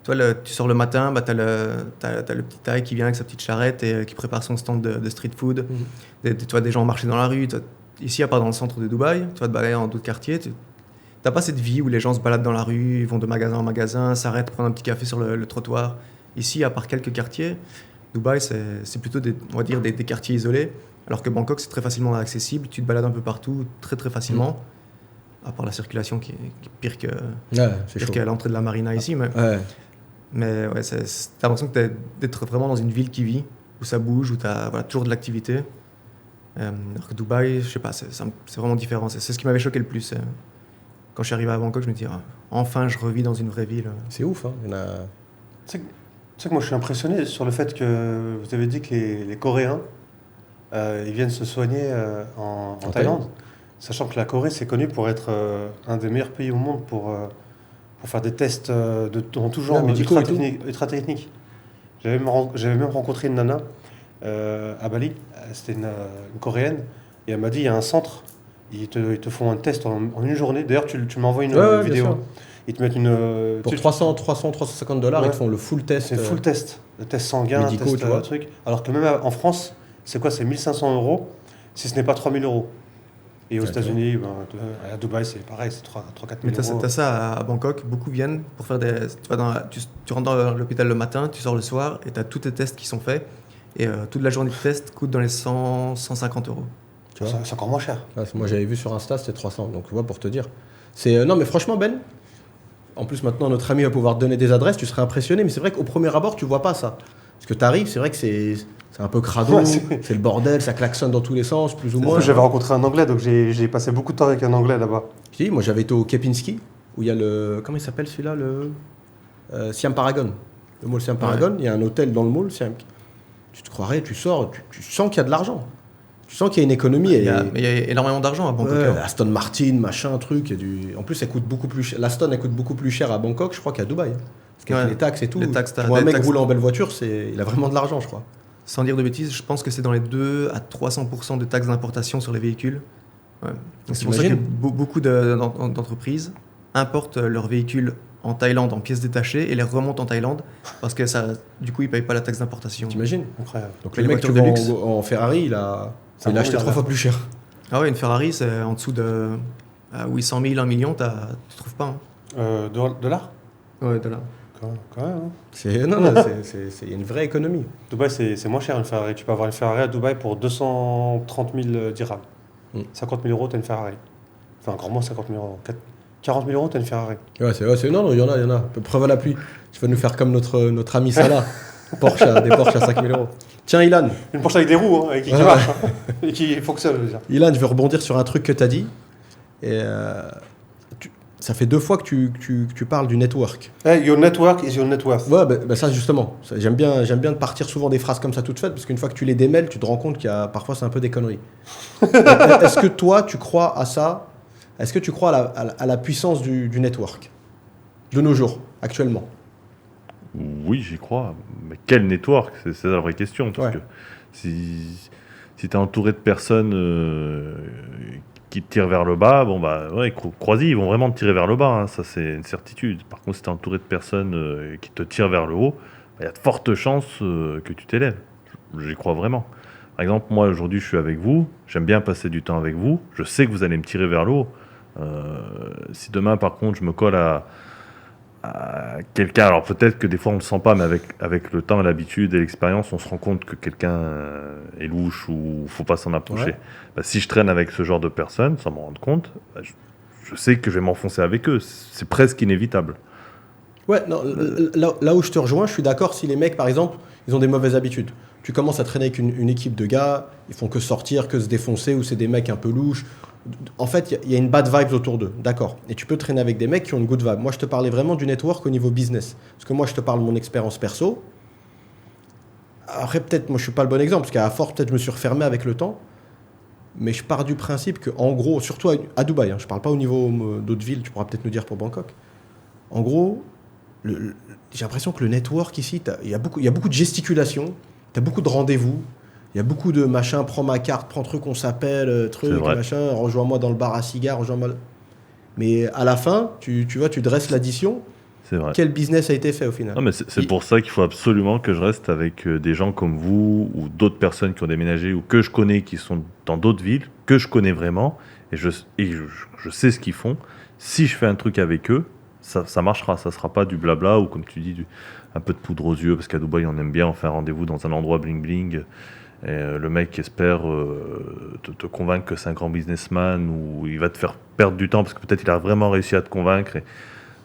Toi, tu sors le matin, bah, t'as le petit Thaï qui vient avec sa petite charrette et qui prépare son stand de street food. Tu vois des gens marcher dans la rue. Ici, à part dans le centre de Dubaï, tu vas te balader dans d'autres quartiers. T'as pas cette vie où les gens se baladent dans la rue, ils vont de magasin en magasin, s'arrêtent, prendre un petit café sur le trottoir. Ici, à part quelques quartiers, Dubaï, c'est plutôt on va dire des quartiers isolés. Alors que Bangkok, c'est très facilement accessible. Tu te balades un peu partout, très très facilement. À part la circulation qui est pire qu'à l'entrée de la marina ici. Mais ouais, t'as l'impression d'être vraiment dans une ville qui vit, où ça bouge, où t'as toujours de l'activité. Alors que Dubaï, je sais pas, c'est vraiment différent. C'est ce qui m'avait choqué le plus. Quand je suis arrivé à Bangkok, je me dis, enfin, je revis dans une vraie ville. C'est ouf, hein. Tu sais que moi, je suis impressionné sur le fait que vous avez dit que les Coréens, ils viennent se soigner en Thaïlande. Sachant que la Corée, c'est connu pour être un des meilleurs pays au monde pour faire des tests dans tout genre, ultra techniques. J'avais même rencontré une nana à Bali, c'était une Coréenne, et elle m'a dit, il y a un centre, ils te font un test en une journée. D'ailleurs, tu m'envoies une vidéo. Ils te mettent pour $350, ils te font le full test. C'est full test, le test sanguin, médicaux, test, truc. Alors que même en France, c'est quoi? C'est 1 500 €, si ce n'est pas 3 000 €. Et aux États-Unis, à Dubaï, c'est pareil, c'est 3 000 4 000 €. Mais t'as ça à Bangkok, beaucoup viennent pour faire des. Tu rentres dans l'hôpital le matin, tu sors le soir et tu as tous tes tests qui sont faits. Et toute la journée de test coûte dans les 150 €. Tu vois, c'est encore moins cher. Moi, j'avais vu sur Insta, c'était 300. Donc, tu vois, pour te dire. Non, mais franchement, Ben, en plus, maintenant, notre ami va pouvoir te donner des adresses, tu serais impressionné. Mais c'est vrai qu'au premier abord, tu vois pas ça. Parce que tu arrives, c'est vrai que c'est un peu crado, c'est le bordel, ça klaxonne dans tous les sens, plus ou moins. J'avais rencontré un Anglais, donc j'ai passé beaucoup de temps avec un Anglais là-bas. Moi, j'avais été au Kempinski, où il y a le... Comment il s'appelle celui-là, Siam Paragon. Le mall Siam Paragon, il y a un hôtel dans le mall. Tu te croirais, tu sors, tu sens qu'il y a de l'argent. Tu sens qu'il y a une économie. Il y a énormément d'argent à Bangkok. Aston Martin, machin, truc. En plus, elle coûte beaucoup plus cher. L'Aston, elle coûte beaucoup plus cher à Bangkok, je crois, qu'à Dubaï. Parce qu'avec les taxes et tout, pour un mec rouler en belle voiture, il a vraiment de l'argent, je crois. Sans dire de bêtises, je pense que c'est dans les 2 à 300% de taxes d'importation sur les véhicules. Ouais. C'est pour ça que beaucoup d'entreprises importent leurs véhicules en Thaïlande en pièces détachées et les remontent en Thaïlande parce que du coup, ils ne payent pas la taxe d'importation. T'imagines? Incroyable. Donc le mec que tu vends en Ferrari, il a acheté 3 fois plus cher. Ah ouais, une Ferrari, c'est en dessous de 800 000, 1 million, tu ne trouves pas. Dollars? Ouais, dollars. Quand même, hein. C'est une vraie économie. Dubaï, c'est moins cher une Ferrari. Tu peux avoir une Ferrari à Dubaï pour 230 000 dirhams. 50 000 € t'as une Ferrari. Enfin, encore moins 50 000 €. 40 000 € t'as une Ferrari. Non, il y en a. Preuve à l'appui. Tu vas nous faire comme notre ami Salah. Des Porsche à 5 000 €. Tiens, Ilan. Une Porsche avec des roues, hein, qui marche, hein, et qui fonctionne, je veux dire. Ilan, je veux rebondir sur un truc que tu as dit. Et ça fait 2 fois que tu parles du network. Your network is your net worth. Ouais, ça justement. J'aime bien de partir souvent des phrases comme ça toutes faites, parce qu'une fois que tu les démêles, tu te rends compte qu'il y a parfois c'est un peu des conneries. Est-ce que toi, tu crois à ça? Est-ce que tu crois à la puissance du network de nos jours, actuellement? Oui, j'y crois. Mais quel network? C'est la vraie question. Parce que si tu es entouré de personnes qui te tirent vers le bas, crois-y, ils vont vraiment te tirer vers le bas. Hein, ça, c'est une certitude. Par contre, si tu es entouré de personnes qui te tirent vers le haut, il y a de fortes chances que tu t'élèves. J'y crois vraiment. Par exemple, moi, aujourd'hui, je suis avec vous. J'aime bien passer du temps avec vous. Je sais que vous allez me tirer vers le haut. Si demain, par contre, je me colle à quelqu'un, alors peut-être que des fois on ne le sent pas, mais avec le temps, l'habitude et l'expérience, on se rend compte que quelqu'un est louche ou il ne faut pas s'en approcher. Si je traîne avec ce genre de personnes, sans m'en rendre compte, je sais que je vais m'enfoncer avec eux. C'est presque inévitable. Ouais, non, là où je te rejoins, je suis d'accord si les mecs, par exemple, ils ont des mauvaises habitudes. Tu commences à traîner avec une équipe de gars, ils font que sortir, que se défoncer, ou c'est des mecs un peu louches. En fait, il y a une bad vibe autour d'eux, d'accord. Et tu peux traîner avec des mecs qui ont une good vibe. Moi, je te parlais vraiment du network au niveau business. Parce que moi, je te parle de mon expérience perso. Après, peut-être, moi, je suis pas le bon exemple, parce qu'à force, peut-être, je me suis refermé avec le temps. Mais je pars du principe qu'en gros, surtout à Dubaï, je parle pas au niveau d'autres villes, tu pourras peut-être nous dire pour Bangkok. En gros, j'ai l'impression que le network ici, il y a beaucoup de gesticulation, tu as beaucoup de rendez-vous. Il y a beaucoup de machin, prends ma carte, prends truc, on s'appelle, truc, machin, rejoins-moi dans le bar à cigares, rejoins-moi. Mais à la fin, tu vois, tu dresses l'addition, C'est vrai. quel business a été fait au final. Non, mais c'est pour ça qu'il faut absolument que je reste avec des gens comme vous ou d'autres personnes qui ont déménagé ou que je connais qui sont dans d'autres villes, que je connais vraiment et je sais ce qu'ils font. Si je fais un truc avec eux, ça marchera. Ça sera pas du blabla ou comme tu dis, un peu de poudre aux yeux parce qu'à Dubaï, on aime bien on fait un rendez-vous dans un endroit bling-bling et le mec espère te convaincre que c'est un grand businessman ou il va te faire perdre du temps parce que peut-être il a vraiment réussi à te convaincre.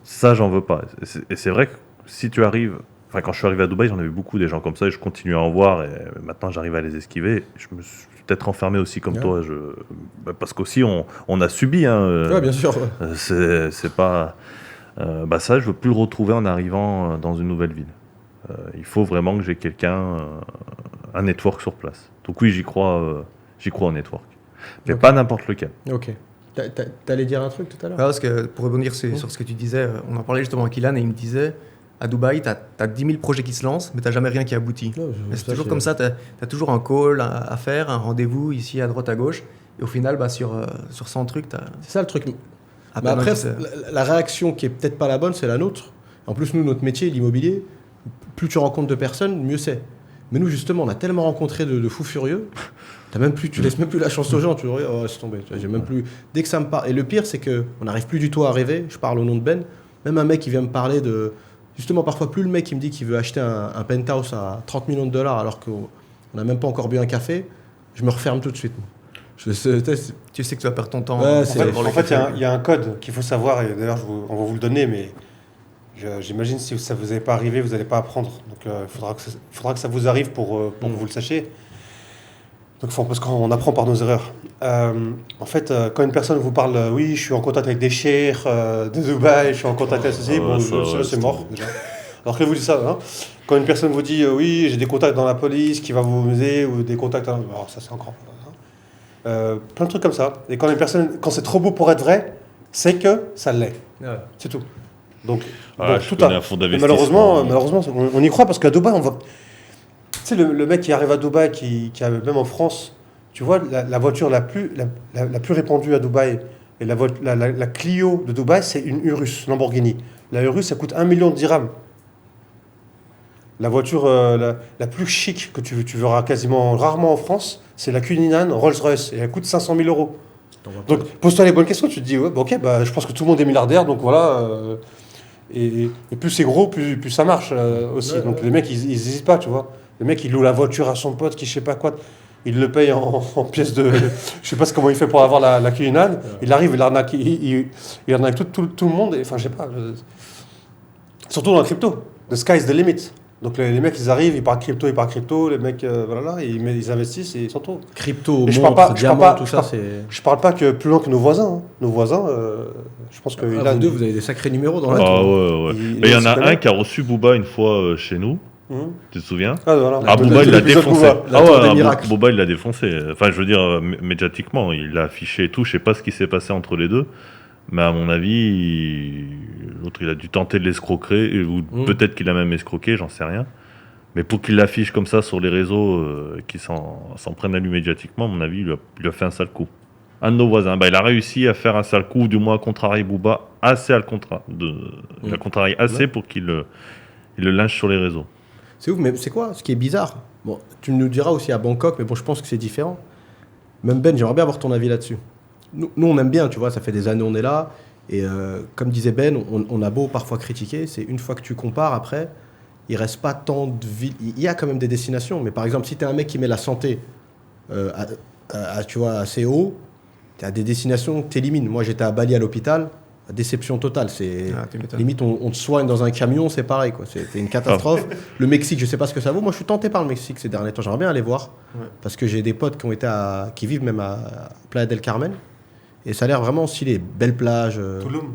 Ça, j'en veux pas. Et c'est vrai que si tu arrives... Enfin, quand je suis arrivé à Dubaï, j'en ai vu beaucoup des gens comme ça et je continue à en voir et maintenant j'arrive à les esquiver. Je me suis peut-être enfermé aussi comme toi. Parce qu'aussi, on a subi. Ouais, bien sûr. C'est pas... ça, je veux plus le retrouver en arrivant dans une nouvelle ville. Il faut vraiment que j'ai quelqu'un, un network sur place. Donc oui, j'y crois au network. Mais pas n'importe lequel. Ok. T'allais dire un truc tout à l'heure? Parce que pour rebondir sur ce que tu disais, on en parlait justement avec Ilan et il me disait à Dubaï, tu as 10 000 projets qui se lancent, mais tu n'as jamais rien qui aboutit. Et c'est toujours comme ça, tu as toujours un call à faire, un rendez-vous ici à droite à gauche, et au final, sur 100 trucs, tu as. C'est ça le truc. Mais après, la réaction qui est peut-être pas la bonne, c'est la nôtre. En plus, nous, notre métier, l'immobilier, plus tu rencontres de personnes, mieux c'est. Mais nous, justement, on a tellement rencontré de fous furieux. Tu laisses même plus la chance aux gens, tu dis oh laisse tomber, j'ai même plus. Dès que ça me parle. Et le pire c'est que on n'arrive plus du tout à rêver. Je parle au nom de Ben. Même un mec qui vient me parler de justement parfois plus le mec qui me dit qu'il veut acheter un penthouse à 30 millions de dollars alors qu'on n'a même pas encore bu un café, je me referme tout de suite. Tu sais que tu vas perdre ton temps. Ouais, en fait, il y a un code qu'il faut savoir et d'ailleurs on va vous le donner, mais j'imagine si ça vous est pas arrivé, vous n'allez pas apprendre. Donc il faudra que ça vous arrive pour que vous le sachiez. Donc, parce qu'on apprend par nos erreurs. En fait, quand une personne vous parle, oui, je suis en contact avec des cheikhs de Dubaï, je suis en contact avec ceci, c'est mort déjà. Alors qu'elle vous dit ça, hein. Quand une personne vous dit, oui, j'ai des contacts dans la police qui va vous aider, ou des contacts, alors ça c'est encore. Plein de trucs comme ça. Et quand une personne, quand c'est trop beau pour être vrai, c'est que ça l'est. Ouais. C'est tout. Donc, un fonds d'investissement. Malheureusement, on y croit parce qu'à Dubaï, on va. Tu sais, le mec qui arrive à Dubaï, qui même en France, tu vois, la voiture la plus répandue à Dubaï, et la Clio de Dubaï, c'est une Urus, Lamborghini. La Urus, ça coûte 1 million de dirhams. La voiture la plus chic que tu verras rarement en France, c'est la Cullinan Rolls-Royce, et elle coûte 500 000 euros. Donc, pose-toi les bonnes questions, tu te dis, ouais, ok, je pense que tout le monde est milliardaire, donc voilà. Et plus c'est gros, plus ça marche aussi. Ouais, donc les mecs, ils n'hésitent pas, tu vois. Le mec, il loue la voiture à son pote qui je sais pas quoi. Il le paye en pièces de... je sais pas comment il fait pour avoir la Cullinan. Ouais. Il arrive, il arnaque tout le monde. Enfin, je sais pas. Surtout dans la crypto. The sky's the limit. Donc les mecs, ils arrivent, ils parlent crypto. Les mecs, ils investissent et ils s'en trouvent. Crypto, diamant, tout ça, c'est... Je parle pas que plus loin que nos voisins. Hein. Nos voisins, je pense que... vous deux, vous avez des sacrés numéros dans la tour. Ouais. Mais il y en a un qui a reçu Booba une fois chez nous. Tu te souviens? Booba, il l'a défoncé. Booba, il l'a défoncé. Enfin, je veux dire, médiatiquement, il l'a affiché et tout. Je sais pas ce qui s'est passé entre les deux. Mais à mon avis, l'autre, il a dû tenter de l'escroquer. Ou peut-être qu'il a même escroqué, j'en sais rien. Mais pour qu'il l'affiche comme ça sur les réseaux, qui s'en prennent à lui médiatiquement, à mon avis, il a fait un sale coup. Un de nos voisins, il a réussi à faire un sale coup, ou du moins à contrarier Booba assez il a contrarié assez pour qu'il le lynche sur les réseaux. C'est ouf, mais c'est quoi ce qui est bizarre? Bon, tu nous diras aussi à Bangkok, mais bon, je pense que c'est différent. Même Ben, j'aimerais bien avoir ton avis là-dessus. Nous, on aime bien, tu vois, ça fait des années on est là. Et comme disait Ben, on a beau parfois critiquer, c'est une fois que tu compares après, il reste pas tant de villes. Il y a quand même des destinations, mais par exemple, si tu es un mec qui met la santé tu vois, assez haut, tu as des destinations que tu élimines. Moi, j'étais à Bali à l'hôpital. Déception totale, c'est limite on te soigne dans un camion, c'est pareil quoi. C'était une catastrophe. Le Mexique, je sais pas ce que ça vaut. Moi, je suis tenté par le Mexique ces derniers temps. J'aimerais bien aller voir parce que j'ai des potes qui vivent même à Playa del Carmen et ça a l'air vraiment stylé. Belle plage. Tulum.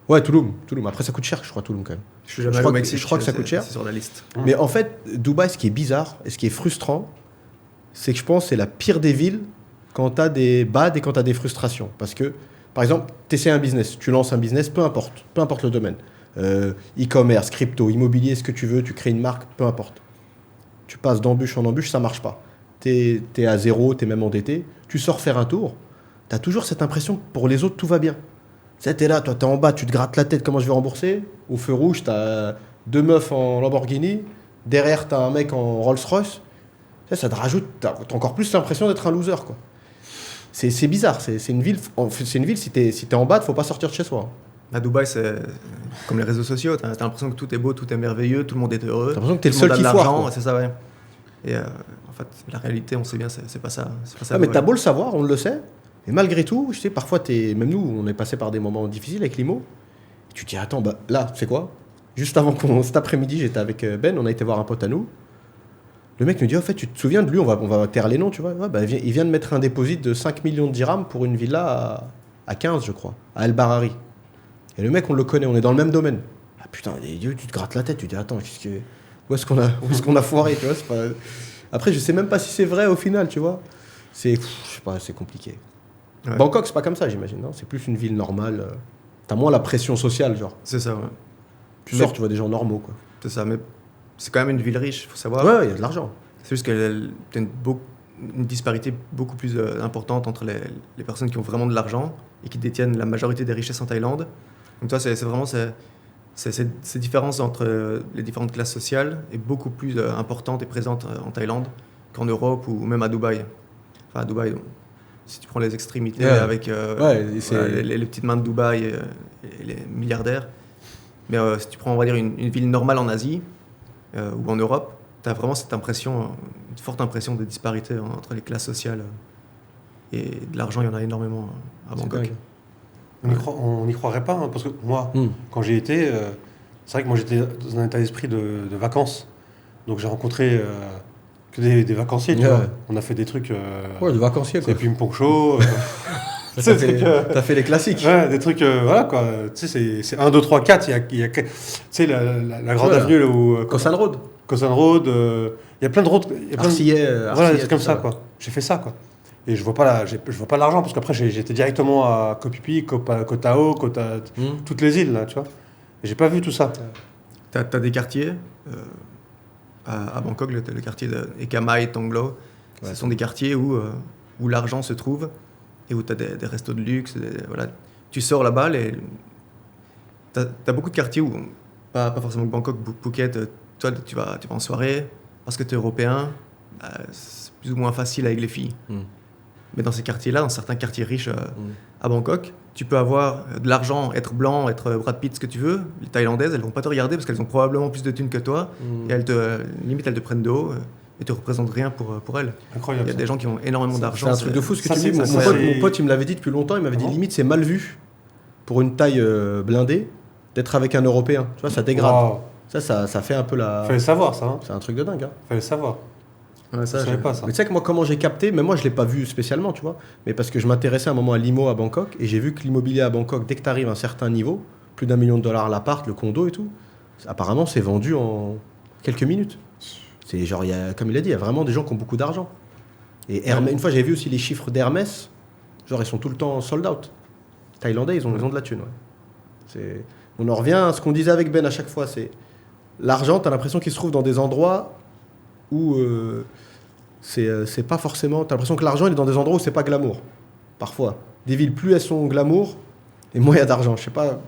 Ouais, Tulum. Après, ça coûte cher, je crois, Tulum quand même. Je suis jamais au Mexique. Je crois que ça coûte cher. C'est sur la liste. Mais en fait, Dubaï, ce qui est bizarre et ce qui est frustrant, c'est que je pense que c'est la pire des villes quand tu as des bad et quand tu as des frustrations, parce que par exemple, tu essaies un business, tu lances un business, peu importe le domaine. E-commerce, crypto, immobilier, ce que tu veux, tu crées une marque, peu importe. Tu passes d'embûche en embûche, ça ne marche pas. Tu es à zéro, tu es même endetté. Tu sors faire un tour, tu as toujours cette impression que pour les autres, tout va bien. sais, t'es là, toi, t'es en bas, tu te grattes la tête, comment je vais rembourser? Au feu rouge, t'as 2 meufs en Lamborghini, derrière, t'as un mec en Rolls-Royce. Tu sais, ça te rajoute, t'as encore plus l'impression d'être un loser, quoi. C'est bizarre, c'est une ville, si t'es en bas, faut pas sortir de chez soi. À Dubaï, c'est comme les réseaux sociaux. T'as l'impression que tout est beau, tout est merveilleux, tout le monde est heureux. T'as l'impression que t'es le tout monde seul a qui de foire, l'argent, quoi. c'est ça, ouais. Et en fait, la réalité, on sait bien, c'est pas ça. C'est pas ça. Ah, mais ouais. t'as beau le savoir, on le sait, et malgré tout, je sais, parfois, même nous, on est passé par des moments difficiles avec l'IMO, et tu te dis, attends, bah là, c'est quoi? Juste avant cet après-midi, j'étais avec Ben, on a été voir un pote à nous. Le mec me dit, en fait, tu te souviens de lui, on va taire les noms, tu vois. Ouais, bah, il vient de mettre un dépôt de 5 millions de dirhams pour une villa à 15, je crois, à El Barari. Et le mec, on le connaît, on est dans le même domaine. Ah putain, tu te grattes la tête, tu te dis, attends, où est-ce qu'on a foiré, tu vois, c'est pas... Après, je sais même pas si c'est vrai au final, tu vois. Je sais pas, c'est compliqué. Ouais. Bangkok, c'est pas comme ça, j'imagine, non? C'est plus une ville normale. T'as moins la pression sociale, genre. C'est ça, ouais. Tu sors, tu vois des gens normaux, quoi. C'est ça, mais c'est quand même une ville riche, faut savoir. Ouais, il y a de l'argent. C'est juste qu'il y a une disparité beaucoup plus importante entre les personnes qui ont vraiment de l'argent et qui détiennent la majorité des richesses en Thaïlande. Donc toi, c'est vraiment ces différences entre les différentes classes sociales est beaucoup plus importante et présente en Thaïlande qu'en Europe ou même à Dubaï. Enfin, à Dubaï, si tu prends les extrémités avec les petites mains de Dubaï et les milliardaires. Mais si tu prends, on va dire, une ville normale en Asie ou en Europe, tu as vraiment cette impression, une forte impression de disparité entre les classes sociales. Et de l'argent, il y en a énormément à Bangkok. On n'y croirait pas, hein, parce que moi, quand j'y étais, c'est vrai que moi j'étais dans un état d'esprit de vacances. Donc j'ai rencontré que des vacanciers, tu vois. On a fait des trucs... Ouais, des vacanciers, quoi. C'est ping-pong show. T'as fait les classiques. Ouais, des trucs, voilà quoi. Tu sais, c'est 1, 2, 3, 4. Il y a tu sais, la grande avenue là où. Koh San Road. Koh San Road. Il y a plein de routes. Voilà, des trucs comme ça, quoi. J'ai fait ça, quoi. Et je vois pas l'argent, parce qu'après j'étais directement à Koh Phi Phi, Koh Tao, toutes les îles, là, tu vois. Et j'ai pas vu tout ça. T'as des quartiers à Bangkok, le quartier de Eka Mai, Tonglo. Ouais, ce sont des quartiers où l'argent se trouve. Et où tu as des restos de luxe, voilà. Tu sors là-bas, tu as beaucoup de quartiers où, pas forcément Bangkok, Phuket, toi tu vas en soirée, parce que tu es européen, c'est plus ou moins facile avec les filles. Mais dans ces quartiers-là, dans certains quartiers riches à Bangkok, tu peux avoir de l'argent, être blanc, être Brad Pitt, ce que tu veux. Les Thaïlandaises, elles vont pas te regarder parce qu'elles ont probablement plus de thunes que toi, et limite elles te prennent de haut. Et te représente rien pour elle. Incroyable. Il y a des gens qui ont énormément d'argent. C'est un truc de fou ce que tu dis. Mon pote, il me l'avait dit depuis longtemps. Il m'avait dit limite, c'est mal vu pour une taille blindée d'être avec un Européen. Tu vois, ça dégrade. Wow. Ça fait un peu la. Fallait savoir ça. Hein. C'est un truc de dingue. Hein. Fallait savoir. Ouais, ça, je savais pas ça. Mais tu sais que moi, comment j'ai capté, mais moi, je l'ai pas vu spécialement, tu vois. Mais parce que je m'intéressais à un moment à l'IMO à Bangkok et j'ai vu que l'immobilier à Bangkok, dès que tu arrives à un certain niveau, plus d'$1 million l'appart, le condo et tout, apparemment, c'est vendu en quelques minutes. C'est genre, comme il a dit, il y a vraiment des gens qui ont beaucoup d'argent. Et une fois, j'ai vu aussi les chiffres d'Hermès. Genre, ils sont tout le temps sold out. Thaïlandais, ils ont de la thune. Ouais. On en revient à ce qu'on disait avec Ben à chaque fois. C'est l'argent, tu as l'impression qu'il se trouve dans des endroits où c'est pas forcément... Tu as l'impression que l'argent, il est dans des endroits où c'est pas glamour. Parfois. Des villes, plus elles sont glamour, et moins il y a d'argent. Je sais pas...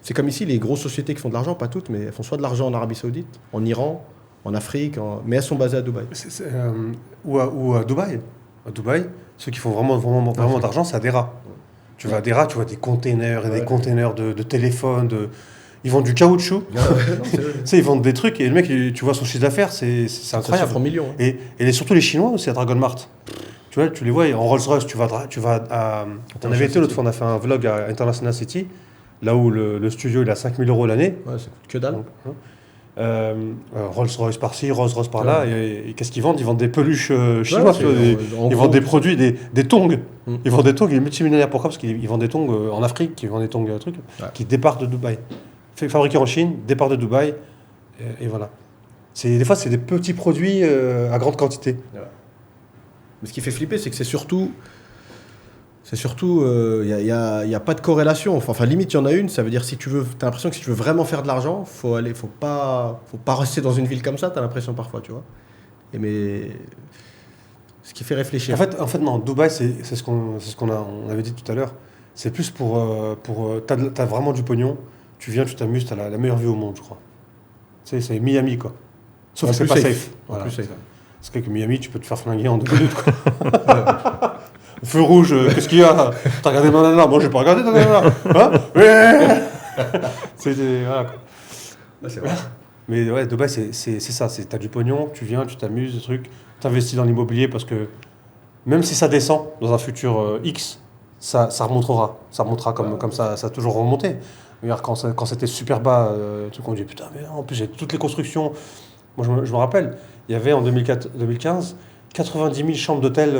C'est comme ici, les grosses sociétés qui font de l'argent, pas toutes, mais elles font soit de l'argent en Arabie Saoudite, en Iran... En Afrique, mais elles sont basées à Dubaï. Ou à Dubaï. À Dubaï, ceux qui font vraiment d'argent, c'est à Dera. Tu vas à Dera, tu vois des containers et des containers de téléphones. Ils vendent du caoutchouc. Ils vendent des trucs et le mec, tu vois son chiffre d'affaires, c'est incroyable. Ça en millions. Hein. Et surtout les Chinois aussi à Dragon Mart. Tu vois, tu les vois en Rolls-Royce, tu vas à... On avait été l'autre fois, on a fait un vlog à International City, là où le studio il a 5 000 € l'année. Ouais, ça coûte que dalle. Donc, Rolls-Royce par-ci, Rolls-Royce par-là, et qu'est-ce qu'ils vendent? Ils vendent des peluches chinoises, ils vendent des produits, des tongs. Ils vendent des tongs, ils sont multimillionnaires. Pourquoi? Parce qu'ils vendent des tongs en Afrique, ils vendent des tongs qui départent de Dubaï. Fabriqués en Chine, départ de Dubaï, et voilà. Des fois, c'est des petits produits à grande quantité. Ouais. Mais ce qui fait flipper, c'est que c'est surtout, il n'y a pas de corrélation. Enfin, limite, il y en a une. Ça veut dire, si tu veux, t'as l'impression que si tu veux vraiment faire de l'argent, faut pas rester dans une ville comme ça. T'as l'impression parfois, tu vois. Mais ce qui fait réfléchir. En fait, non. Dubaï, c'est ce qu'on avait dit tout à l'heure. C'est plus t'as vraiment du pognon, tu viens, tu t'amuses, t'as la meilleure vie au monde, je crois. Tu sais, c'est Miami, quoi. Sauf En que c'est plus pas safe. safe. En Voilà. plus safe. C'est vrai que Miami, tu peux te faire flinguer en 2 minutes, quoi. Feu rouge, qu'est-ce qu'il y a? T'as regardé ma nana? Moi, j'ai pas regardé ta nana. Hein? Ouais. Voilà, quoi. C'est vrai. Mais ouais, Dubaï, c'est ça. T'as du pognon, tu viens, tu t'amuses, des trucs. T'investis dans l'immobilier parce que même si ça descend dans un futur X, ça remontera. Ça remontera comme ça a toujours remonté. Regarde, quand c'était super bas, truc, on dit putain, mais en plus, j'ai toutes les constructions. Moi, je me rappelle, il y avait en 2015 90 000 chambres d'hôtel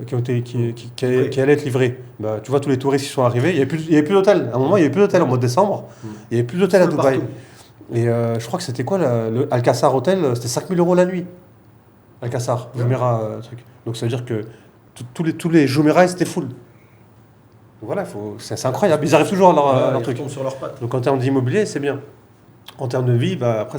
qui allaient être livrées. Bah, tu vois, tous les touristes qui sont arrivés, il n'y avait plus d'hôtel. À un moment, il n'y avait plus d'hôtel en mois de décembre. Il n'y avait plus d'hôtel à Dubaï. Partout. Et je crois que c'était quoi le Alcazar Hotel, c'était 5 000 € la nuit. Alcazar, Jumeirah, truc. Donc ça veut dire que tous les Jumeirah c'était full. Donc voilà, c'est incroyable. Ils arrivent toujours à leur Ils truc. tombent sur leurs pattes. Donc en termes d'immobilier, c'est bien. En termes de vie, bah, après,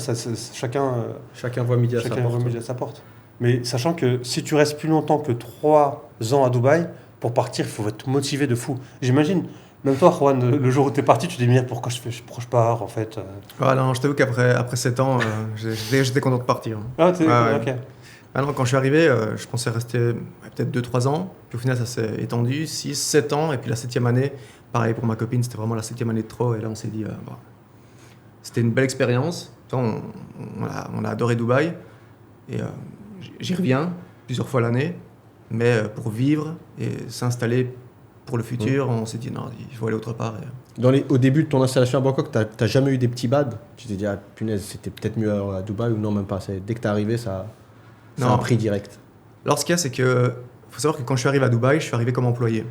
chacun Chacun voit midi à sa voit porte. midi à sa porte. Mais sachant que si tu restes plus longtemps que 3 ans à Dubaï, pour partir, il faut être motivé de fou. J'imagine, même toi, Juan, le jour où tu es parti, tu te dis, mais pourquoi je pars, en fait Voilà, non, je t'avoue qu'après 7 ans, j'étais content de partir. Ah, Ouais. ok. Ah non, quand je suis arrivé, je pensais rester peut-être 2-3 ans. Puis au final, ça s'est étendu, 6-7 ans. Et puis la 7e année, pareil pour ma copine, c'était vraiment la 7e année de trop. Et là, on s'est dit, bon, c'était une belle expérience. On a adoré Dubaï. Et j'y reviens plusieurs fois l'année. Mais pour vivre et s'installer pour le futur, on s'est dit, non, il faut aller autre part. Au début de ton installation à Bangkok, t'as jamais eu des petits bads? Tu t'es dit, ah punaise, c'était peut-être mieux à Dubaï ou non, même pas. Dès que t'es arrivé, ça a un prix direct. Alors, ce qu'il y a, c'est que faut savoir que quand je suis arrivé à Dubaï, je suis arrivé comme employé.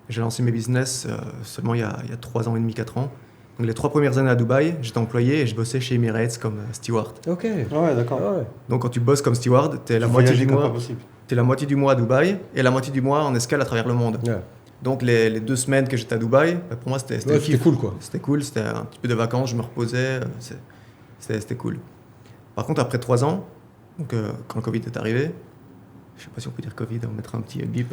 J'ai lancé mes business seulement il y a 3 ans et demi, 4 ans. Donc, les 3 premières années à Dubaï, j'étais employé et je bossais chez Emirates comme steward. Ok. Ouais, d'accord. Ah ouais. Donc, quand tu bosses comme steward, t'es la Tu moitié voyageais du comme pas mois. possible. T'es la moitié du mois à Dubaï et la moitié du mois en escale à travers le monde. Ouais. Donc les 2 semaines que j'étais à Dubaï, bah, pour moi c'était Ouais, le kiff. cool quoi. C'était cool, c'était un petit peu de vacances, je me reposais, c'était cool. Par contre après 3 ans, donc, quand le Covid est arrivé, je sais pas si on peut dire Covid, on mettra un petit bip.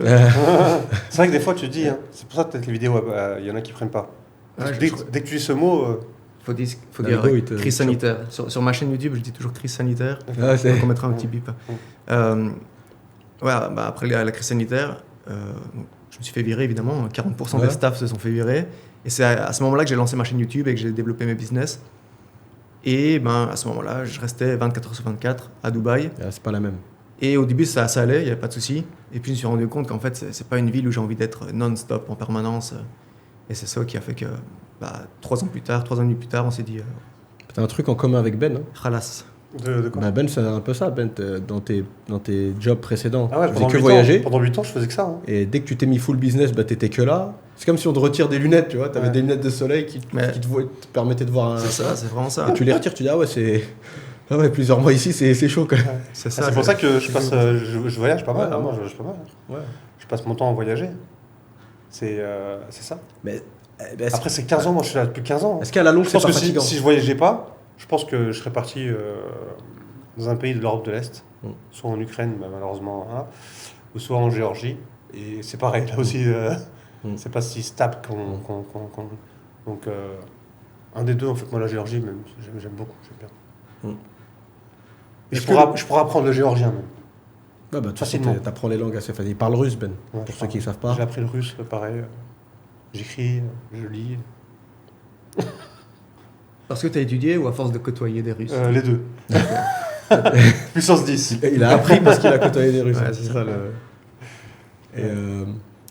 C'est vrai que des fois, tu te dis, hein, c'est pour ça que peut-être les vidéos, il y en a qui prennent pas. Dès que tu dis ce mot, Faut dire Hugo, il te- crise sanitaire. Sur ma chaîne YouTube, je dis toujours crise sanitaire. Ah, c'est- Donc on mettra un petit bip. Bah, après la crise sanitaire, donc, je me suis fait virer évidemment. 40% Ouais. des staffs se sont fait virer. Et c'est à ce moment-là que j'ai lancé ma chaîne YouTube et que j'ai développé mes business. Et ben, à ce moment-là, je restais 24 heures sur 24 à Dubaï. Ah, c'est pas la même. Et au début, ça allait, il n'y avait pas de souci. Et puis je me suis rendu compte qu'en fait, c'est pas une ville où j'ai envie d'être non-stop en permanence. Et c'est ça qui a fait que 3 ans plus tard, 3 ans et demi plus tard, on s'est dit T'as un truc en commun avec Ben. Hein. Khalas. de quoi? Bah, Ben, c'est un peu ça. Ben, dans tes jobs précédents, Ah ouais, tu faisais que 8 voyager. Pendant 8 ans, je faisais que ça. Hein. Et dès que tu t'es mis full business, bah, t'étais que là. C'est comme si on te retire des lunettes, tu vois. T'avais Ouais. des lunettes de soleil qui te permettaient de voir un. C'est ça, c'est vraiment ça. Et tu les retires, tu dis, ah ouais, ah ouais, plusieurs mois ici, c'est chaud quand même. C'est Ah, ça. c'est pour ça que je voyage pas mal. Ouais, hein, moi, ouais. je pas mal. Ouais. Je passe mon temps à voyager. C'est ça. Mais Après, c'est 15 ans. Moi, je suis là depuis 15 ans. est-ce qu'à la longue, Je c'est pense pas que fatigant? si je voyageais pas, je pense que je serais parti dans un pays de l'Europe de l'Est, soit en Ukraine, bah, malheureusement, hein, ou soit en Géorgie. Et c'est pareil, là aussi, c'est pas si stable donc, un des deux, en fait, moi, la Géorgie, même, j'aime beaucoup, j'aime bien. Et Est-ce je pourrais apprendre le géorgien, même. Bah, de toute façon, Facilement. t'apprends les langues assez facilement. Il parle russe, Ben, Ouais, pour je ceux qui ne savent pas. J'ai appris le russe, pareil. J'écris, je lis. Parce que tu as étudié ou à force de côtoyer des Russes Les deux. Puissance 10. Il a appris parce qu'il a côtoyé des Russes. Ouais, hein, c'est c'est ça. ça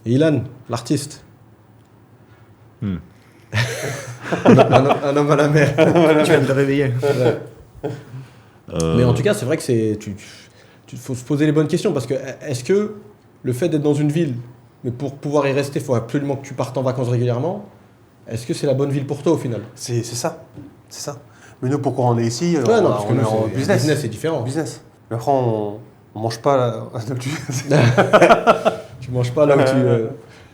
et Ilan, l'artiste. Hmm. un homme à la mer. Tu viens de le réveiller. Mais en tout cas, c'est vrai que faut se poser les bonnes questions parce que est-ce que le fait d'être dans une ville, mais pour pouvoir y rester, il faut absolument que tu partes en vacances régulièrement. Est-ce que c'est la bonne ville pour toi au final? C'est ça. C'est ça. Mais nous, pourquoi on est ici Ouais, non, parce que on nous, est en c'est- business. business, c'est différent. Business. Mais après, on mange pas là. Tu manges pas là où tu.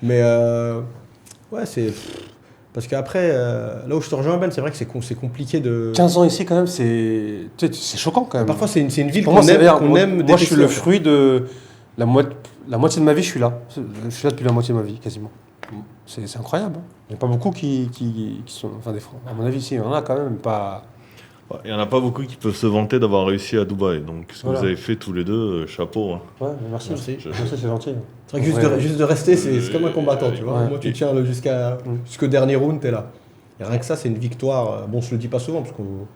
Mais ouais, c'est. Parce qu'après, là où je te rejoins, Ben, c'est vrai que c'est compliqué de. 15 ans ici, quand même, c'est choquant quand même. Parfois, c'est une ville Pour moi, qu'on c'est aime, regarde, qu'on moi, aime. moi, je suis détester, le en fait. fruit de la moitié de ma vie, je suis là. Je suis là depuis la moitié de ma vie, quasiment. C'est incroyable. Hein. Il n'y a pas beaucoup qui sont. Enfin, des fois, à mon avis, si, il y en a quand même, pas. Il n'y en a pas beaucoup qui peuvent se vanter d'avoir réussi à Dubaï. Donc, ce que Voilà. vous avez fait tous les deux, chapeau. Hein. Ouais, merci. Merci. Merci, c'est gentil. C'est vrai que Ouais. juste de rester, c'est comme un combattant, tu vois. Ouais. Moi, tu tiens jusqu'au dernier round, t'es là. Et rien que ça, c'est une victoire. Bon, je le dis pas souvent, parce qu'on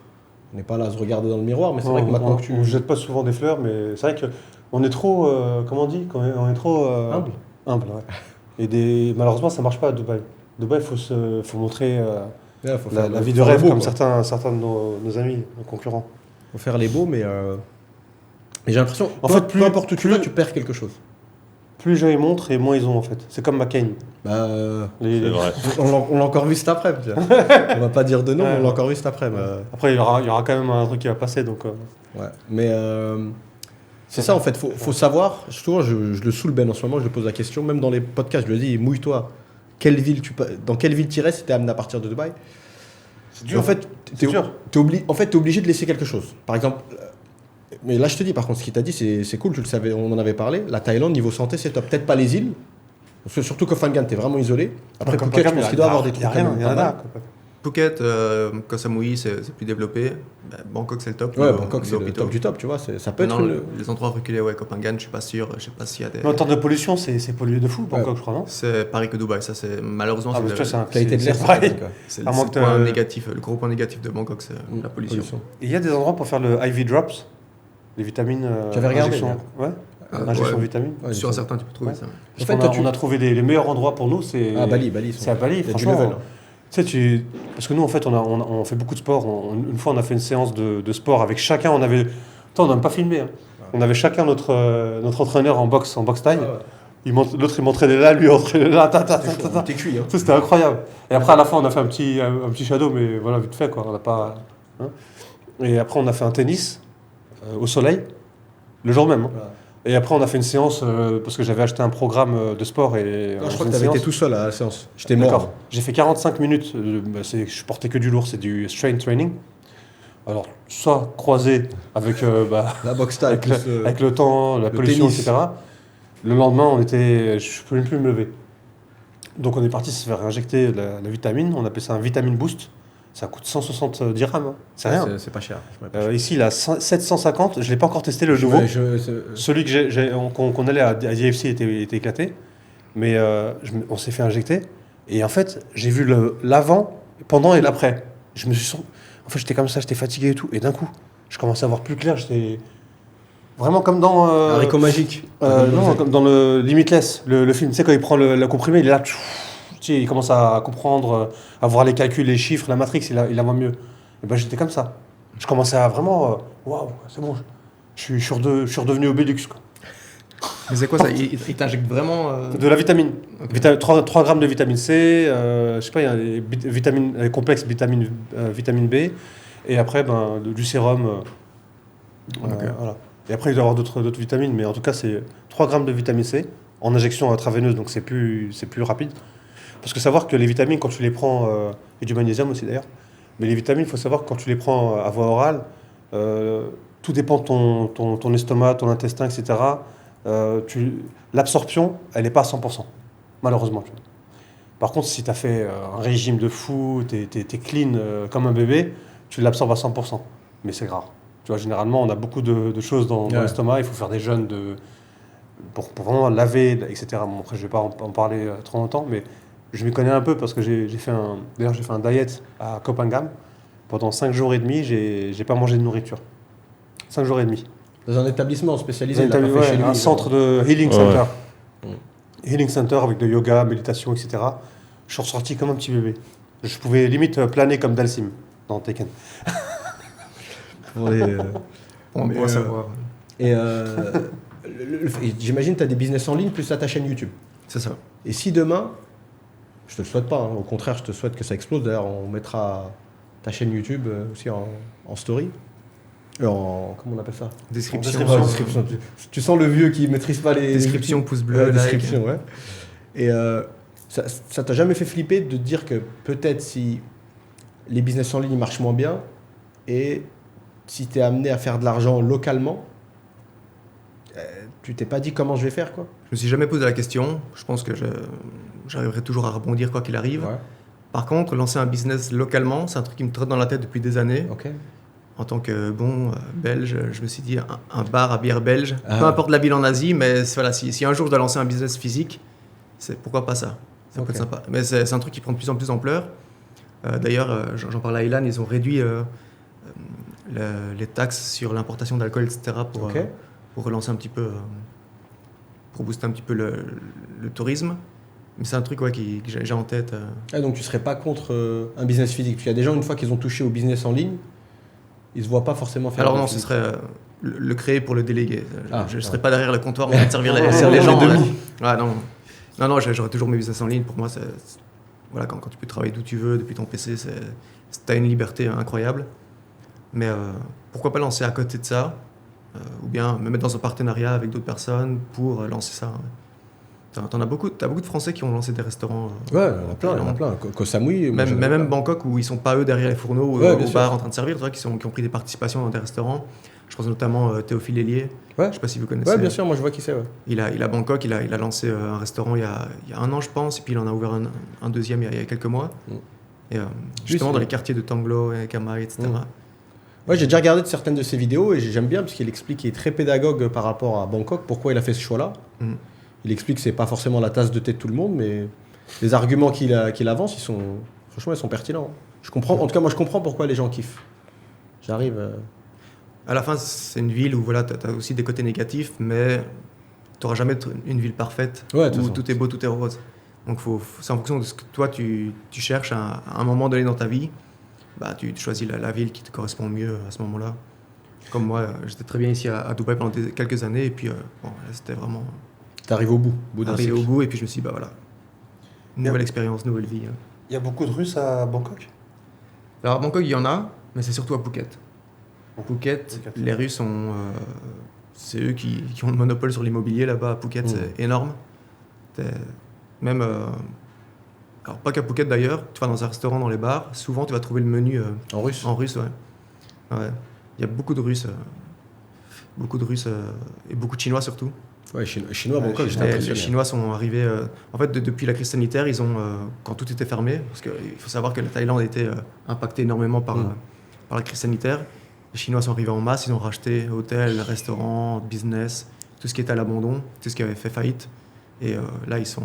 n'est pas là à se regarder dans le miroir, mais c'est vrai que maintenant que tu... On jette pas souvent des fleurs, mais c'est vrai qu'on est trop. Comment on dit on est trop. Humble. Humble, ouais. Malheureusement, ça marche pas à Dubaï. Dubaï, il faut montrer Ouais, faut la vie de faut faire rêve, le beau, comme quoi. certains de nos amis, nos concurrents. Faut faire les beaux, mais j'ai l'impression, En peu, fait, peu importe où tu vas, plus- tu perds quelque chose. Plus les gens ils montrent, et moins ils ont en fait. C'est comme McCain. Bah, Les- C'est vrai. on l'a encore vu cet après. Tu vois. On va pas dire de nom, mais on l'a encore vu cet après. Après, il y aura quand même un truc qui va passer. Donc, Ouais. Mais c'est ça en fait, faut savoir. Souvent, je le saoule Ben en ce moment, je lui pose la question, même dans les podcasts, je lui dis mouille-toi. Dans quelle ville t'irais si t'es amené à partir de Dubaï? c'est Et en fait, C'est dur. t'es obligé de laisser quelque chose. Par exemple, mais là je te dis par contre, ce qu'il t'a dit, c'est cool, tu le savais, on en avait parlé. La Thaïlande, niveau santé, c'est top. Peut-être pas les îles, parce que surtout que Phangan, t'es vraiment isolé. Après, Comme Phuket, je Phuket, pense qu'il doit avoir des Il trucs. y a rien, quand même il y en pas mal. a. Phuket, Koh Samui, c'est plus développé. Bangkok, c'est le top. Ouais, niveau- Bangkok, c'est niveau le hôpitaux. top du top, tu vois. Ça peut être Maintenant, une. les endroits reculés, ouais, Koh Phangan, je suis pas sûr. Je sais pas s'il y a des. Mais en termes de pollution, c'est pollué de fou, Bangkok, Ouais. je crois, non? C'est pareil que Dubaï, ça c'est malheureusement Ah, c'est mais le- tu vois, c'est un- Qualité de l'air, c'est pareil. quoi. c'est à le moins que point t'aies- négatif, le gros point négatif de Bangkok, c'est la pollution. Et il y a des endroits pour faire le IV drops, les vitamines. J'avais regardé, injection. Ouais, Ah, injection ouais. vitamines. Ouais, Sur ils sont- certains, tu peux trouver Ouais. ça. Parce En fait, qu'on toi, on a trouvé les meilleurs endroits pour nous, c'est Ah, Bali, ils c'est sont- à Bali, il y a du franchement. level, hein. Tu sais, parce que nous, en fait, on fait beaucoup de sport. Une fois, on a fait une séance de sport avec chacun. On avait. Attends, on n'a même pas filmé. Hein. On avait chacun notre entraîneur en boxe taille. Ah, ouais. L'autre, il m'entraînait là, lui, il entraînait là. T'es cuit, hein. Ça, c'était incroyable. Et après, à la fin, on a fait un petit shadow, mais voilà, vite fait, quoi. On n'a pas. Hein. Et après, on a fait un tennis au soleil, le jour même. Hein. Voilà. Et après, on a fait une séance parce que j'avais acheté un programme de sport. Et Non, on je crois faisait que une t'avais été séance. tout seul à la séance. J'étais D'accord. mort. J'ai fait 45 minutes. Je portais que du lourd, c'est du strength training. Alors, ça croisé avec, La boxe taille, avec, avec le temps, la pollution, tennis. etc. Le lendemain, je ne pouvais plus me lever. Donc, on est parti se faire injecter la vitamine. On appelait ça un vitamine boost. Ça coûte 160 dirhams. Hein. C'est rien. C'est pas cher. Ouais, pas cher. Ici, il a 750. Je ne l'ai pas encore testé, le nouveau. Ouais, Celui qu'on allait à DFC était éclaté. Mais on s'est fait injecter. Et en fait, j'ai vu l'avant, pendant et l'après. Je me suis senti... En fait, j'étais comme ça, j'étais fatigué et tout. Et d'un coup, je commençais à voir plus clair. J'étais vraiment comme dans... Haricot magique. non, comme dans le Limitless, le film. Tu sais, quand il prend le comprimé, il est là... Tu sais, il commence à comprendre, à voir les calculs, les chiffres, la matrix, il la voit mieux. Et ben, j'étais comme ça. Je commençais à vraiment... Waouh, c'est bon. Je suis redevenu Obélix, quoi. Mais c'est quoi ça? Il t'injecte vraiment. De la vitamine. Ok. 3 grammes de vitamine C, je sais pas, il y a les complexes vitamine B, et après du sérum. Ok. Voilà. Et après, il doit y avoir d'autres vitamines, mais en tout cas, c'est 3 grammes de vitamine C en injection intraveineuse, donc c'est plus rapide. Parce que savoir que les vitamines, quand tu les prends, et du magnésium aussi d'ailleurs, mais les vitamines, il faut savoir que quand tu les prends à voie orale, tout dépend de ton estomac, ton intestin, etc. L'absorption, elle n'est pas à 100%, malheureusement. Par contre, si tu as fait un régime de fou, tu es clean comme un bébé, tu l'absorbes à 100%. Mais c'est rare. Tu vois, généralement, on a beaucoup de choses dans l'estomac, il faut faire des jeûnes pour vraiment laver, etc. Bon, après, je ne vais pas en parler trop longtemps, mais je m'y connais un peu parce que j'ai fait un diet à Copenhague. Pendant 5 jours et demi, j'ai pas mangé de nourriture. 5 jours et demi. Dans un établissement spécialisé, il a Ouais, pas fait chez lui, un centre de healing Ouais. center. Mm. Healing center avec de yoga, méditation, etc. Je suis ressorti comme un petit bébé. Je pouvais limite planer comme Dalsim dans Tekken. Pour les, On Mais, doit savoir. et j'imagine que tu as des business en ligne plus à ta chaîne YouTube. C'est ça. Et si demain, je te le souhaite pas, hein, au contraire, je te souhaite que ça explose. D'ailleurs, on mettra ta chaîne YouTube aussi en story. Comment on appelle ça? Description. Description. Tu sens le vieux qui maîtrise pas les Description, les- pouce bleu, Ouais, like. description, ouais. Et ça t'a jamais fait flipper de dire que peut-être si les business en ligne marchent moins bien et si tu es amené à faire de l'argent localement, tu t'es pas dit comment je vais faire, quoi? Je me suis jamais posé la question. Je pense que j'arriverai toujours à rebondir quoi qu'il arrive. Ouais. Par contre, lancer un business localement, c'est un truc qui me trotte dans la tête depuis des années. Ok. En tant que belge, je me suis dit un bar à bière belge, Ah. peu importe la ville en Asie, mais voilà, si un jour je dois lancer un business physique, pourquoi pas ça? Ça peut Ok. être sympa. Mais c'est un truc qui prend de plus en plus d'ampleur. D'ailleurs, j'en parlais à Ilan, ils ont réduit les taxes sur l'importation d'alcool, etc. Ok. Pour relancer un petit peu, pour booster un petit peu le tourisme. Mais c'est un truc que j'ai en tête. Ah, donc tu serais pas contre un business physique? Parce qu'il y a des gens, une fois qu'ils ont touché au business en ligne, ils se voient pas forcément faire. Alors du non, ce physique. serait le créer pour le déléguer. Ah, je ne ah. serais pas derrière le comptoir en train de servir les gens. les demi. Ouais, non, j'aurais toujours mes business en ligne. Pour moi, voilà, quand tu peux travailler d'où tu veux, depuis ton PC, tu as une liberté incroyable. Mais pourquoi pas lancer à côté de ça, ou bien me mettre dans un partenariat avec d'autres personnes pour lancer ça. T'as beaucoup de Français qui ont lancé des restaurants. Ouais, il y en a plein. Koh Samui. moi, j'en ai Même plein. Bangkok, où ils sont pas eux derrière les fourneaux ou Ouais, bien au sûr. bar en train de servir, tu vois, qui ont pris des participations dans des restaurants. Je pense notamment Théophile Hélier. Ouais. Je sais pas si vous connaissez. Ouais, bien sûr, moi je vois qui c'est. Ouais. Il a Bangkok, il a lancé un restaurant il y a 1 an, je pense, et puis il en a ouvert un deuxième il y a quelques mois. Mm. Et justement c'est- dans les quartiers de Tanglo, et Kamai, etc. Mm. Ouais, j'ai déjà regardé certaines de ses vidéos et j'aime bien parce qu'il explique qu'il est très pédagogue par rapport à Bangkok, pourquoi il a fait ce choix-là. Mm. Il explique que c'est pas forcément la tasse de thé de tout le monde, mais les arguments qu'il avance, franchement, ils sont pertinents. Je comprends, en tout cas, moi je comprends pourquoi les gens kiffent. J'arrive. À la fin, c'est une ville où voilà, tu as aussi des côtés négatifs, mais tu n'auras jamais une ville parfaite Ouais, de toute où façon. tout est beau, tout est rose. Donc c'est en fonction de ce que toi tu cherches à un moment donné dans ta vie, bah, tu choisis la ville qui te correspond le mieux à ce moment-là. Comme moi, j'étais très bien ici à Dubaï pendant quelques années, et puis bon, là, c'était vraiment T'arrives au bout d'un arrivé au cycle. bout, et puis je me suis dit, bah voilà, nouvelle expérience, nouvelle vie. Hein. Il y a beaucoup de Russes à Bangkok. Alors à Bangkok, il y en a, mais c'est surtout à Phuket. Phuket, Phuket. les Russes c'est eux qui ont le monopole sur l'immobilier là-bas. À Phuket, c'est énorme. Même, alors pas qu'à Phuket d'ailleurs, tu vas dans un restaurant, dans les bars, souvent tu vas trouver le menu En russe. en russe. Ouais. Il y a beaucoup de Russes et beaucoup de Chinois surtout. Ouais, Chinois, Ouais, Bangkok, j'étais Les impressionné. Chinois sont arrivés. En fait, depuis la crise sanitaire, ils ont, quand tout était fermé, parce qu'il faut savoir que la Thaïlande a été impactée énormément par la crise sanitaire. Les Chinois sont arrivés en masse, ils ont racheté hôtels, restaurants, business, tout ce qui était à l'abandon, tout ce qui avait fait faillite. Et là, ils sont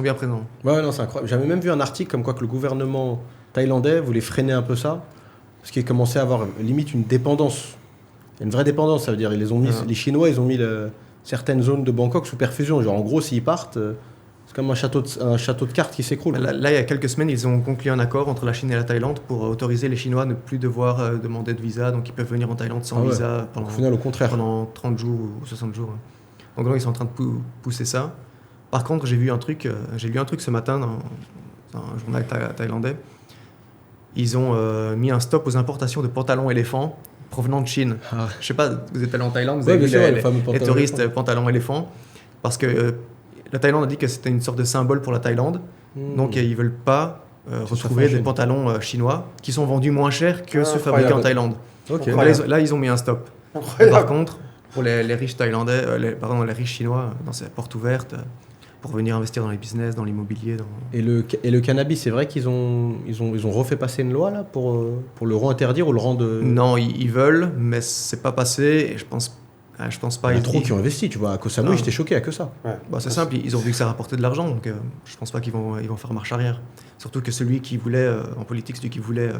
bien présents. Ouais, non, c'est incroyable. J'avais même vu un article comme quoi que le gouvernement thaïlandais voulait freiner un peu ça, parce qu'il commençait à avoir limite une dépendance. Une vraie dépendance, ça veut dire ils les ont mis, les Chinois, ils ont mis certaines zones de Bangkok sous perfusion. Genre en gros, s'ils partent, c'est comme un château de cartes qui s'écroule. Là, il y a quelques semaines, ils ont conclu un accord entre la Chine et la Thaïlande pour autoriser les Chinois à ne plus devoir demander de visa, donc ils peuvent venir en Thaïlande sans Ah ouais. visa Au final, au contraire. pendant 30 jours ou 60 jours. Donc là, ils sont en train de pousser ça. Par contre, j'ai lu un truc ce matin dans un journal thaïlandais. Ils ont mis un stop aux importations de pantalons éléphants provenant de Chine. Ah. Je sais pas, vous êtes allé en Thaïlande, vous Ouais, avez vu bien sûr, les les fameux pantalons touristes éléphants. pantalons éléphants, parce que la Thaïlande a dit que c'était une sorte de symbole pour la Thaïlande. Donc ils veulent pas retrouver en des Chine. pantalons chinois qui sont vendus moins cher que ceux Incroyable. fabriqués en Thaïlande. Ok. Donc là, ils ont mis un stop. Mais par contre, pour les riches thaïlandais, les riches chinois, dans ces portes ouvertes, pour venir investir dans les business, dans l'immobilier. Et le cannabis, c'est vrai qu'ils ont refait passer une loi là pour le interdire ou le rendre. Non, ils veulent, mais c'est pas passé. Et je pense pas. Il y a trop qui ont investi, tu vois. À Koh Samui, Ah. j'étais choqué à que ça. Ouais. Bah, c'est simple, ils ont vu que ça rapportait de l'argent, donc je pense pas qu'ils vont faire marche arrière. Surtout que celui qui voulait, en politique, celui qui voulait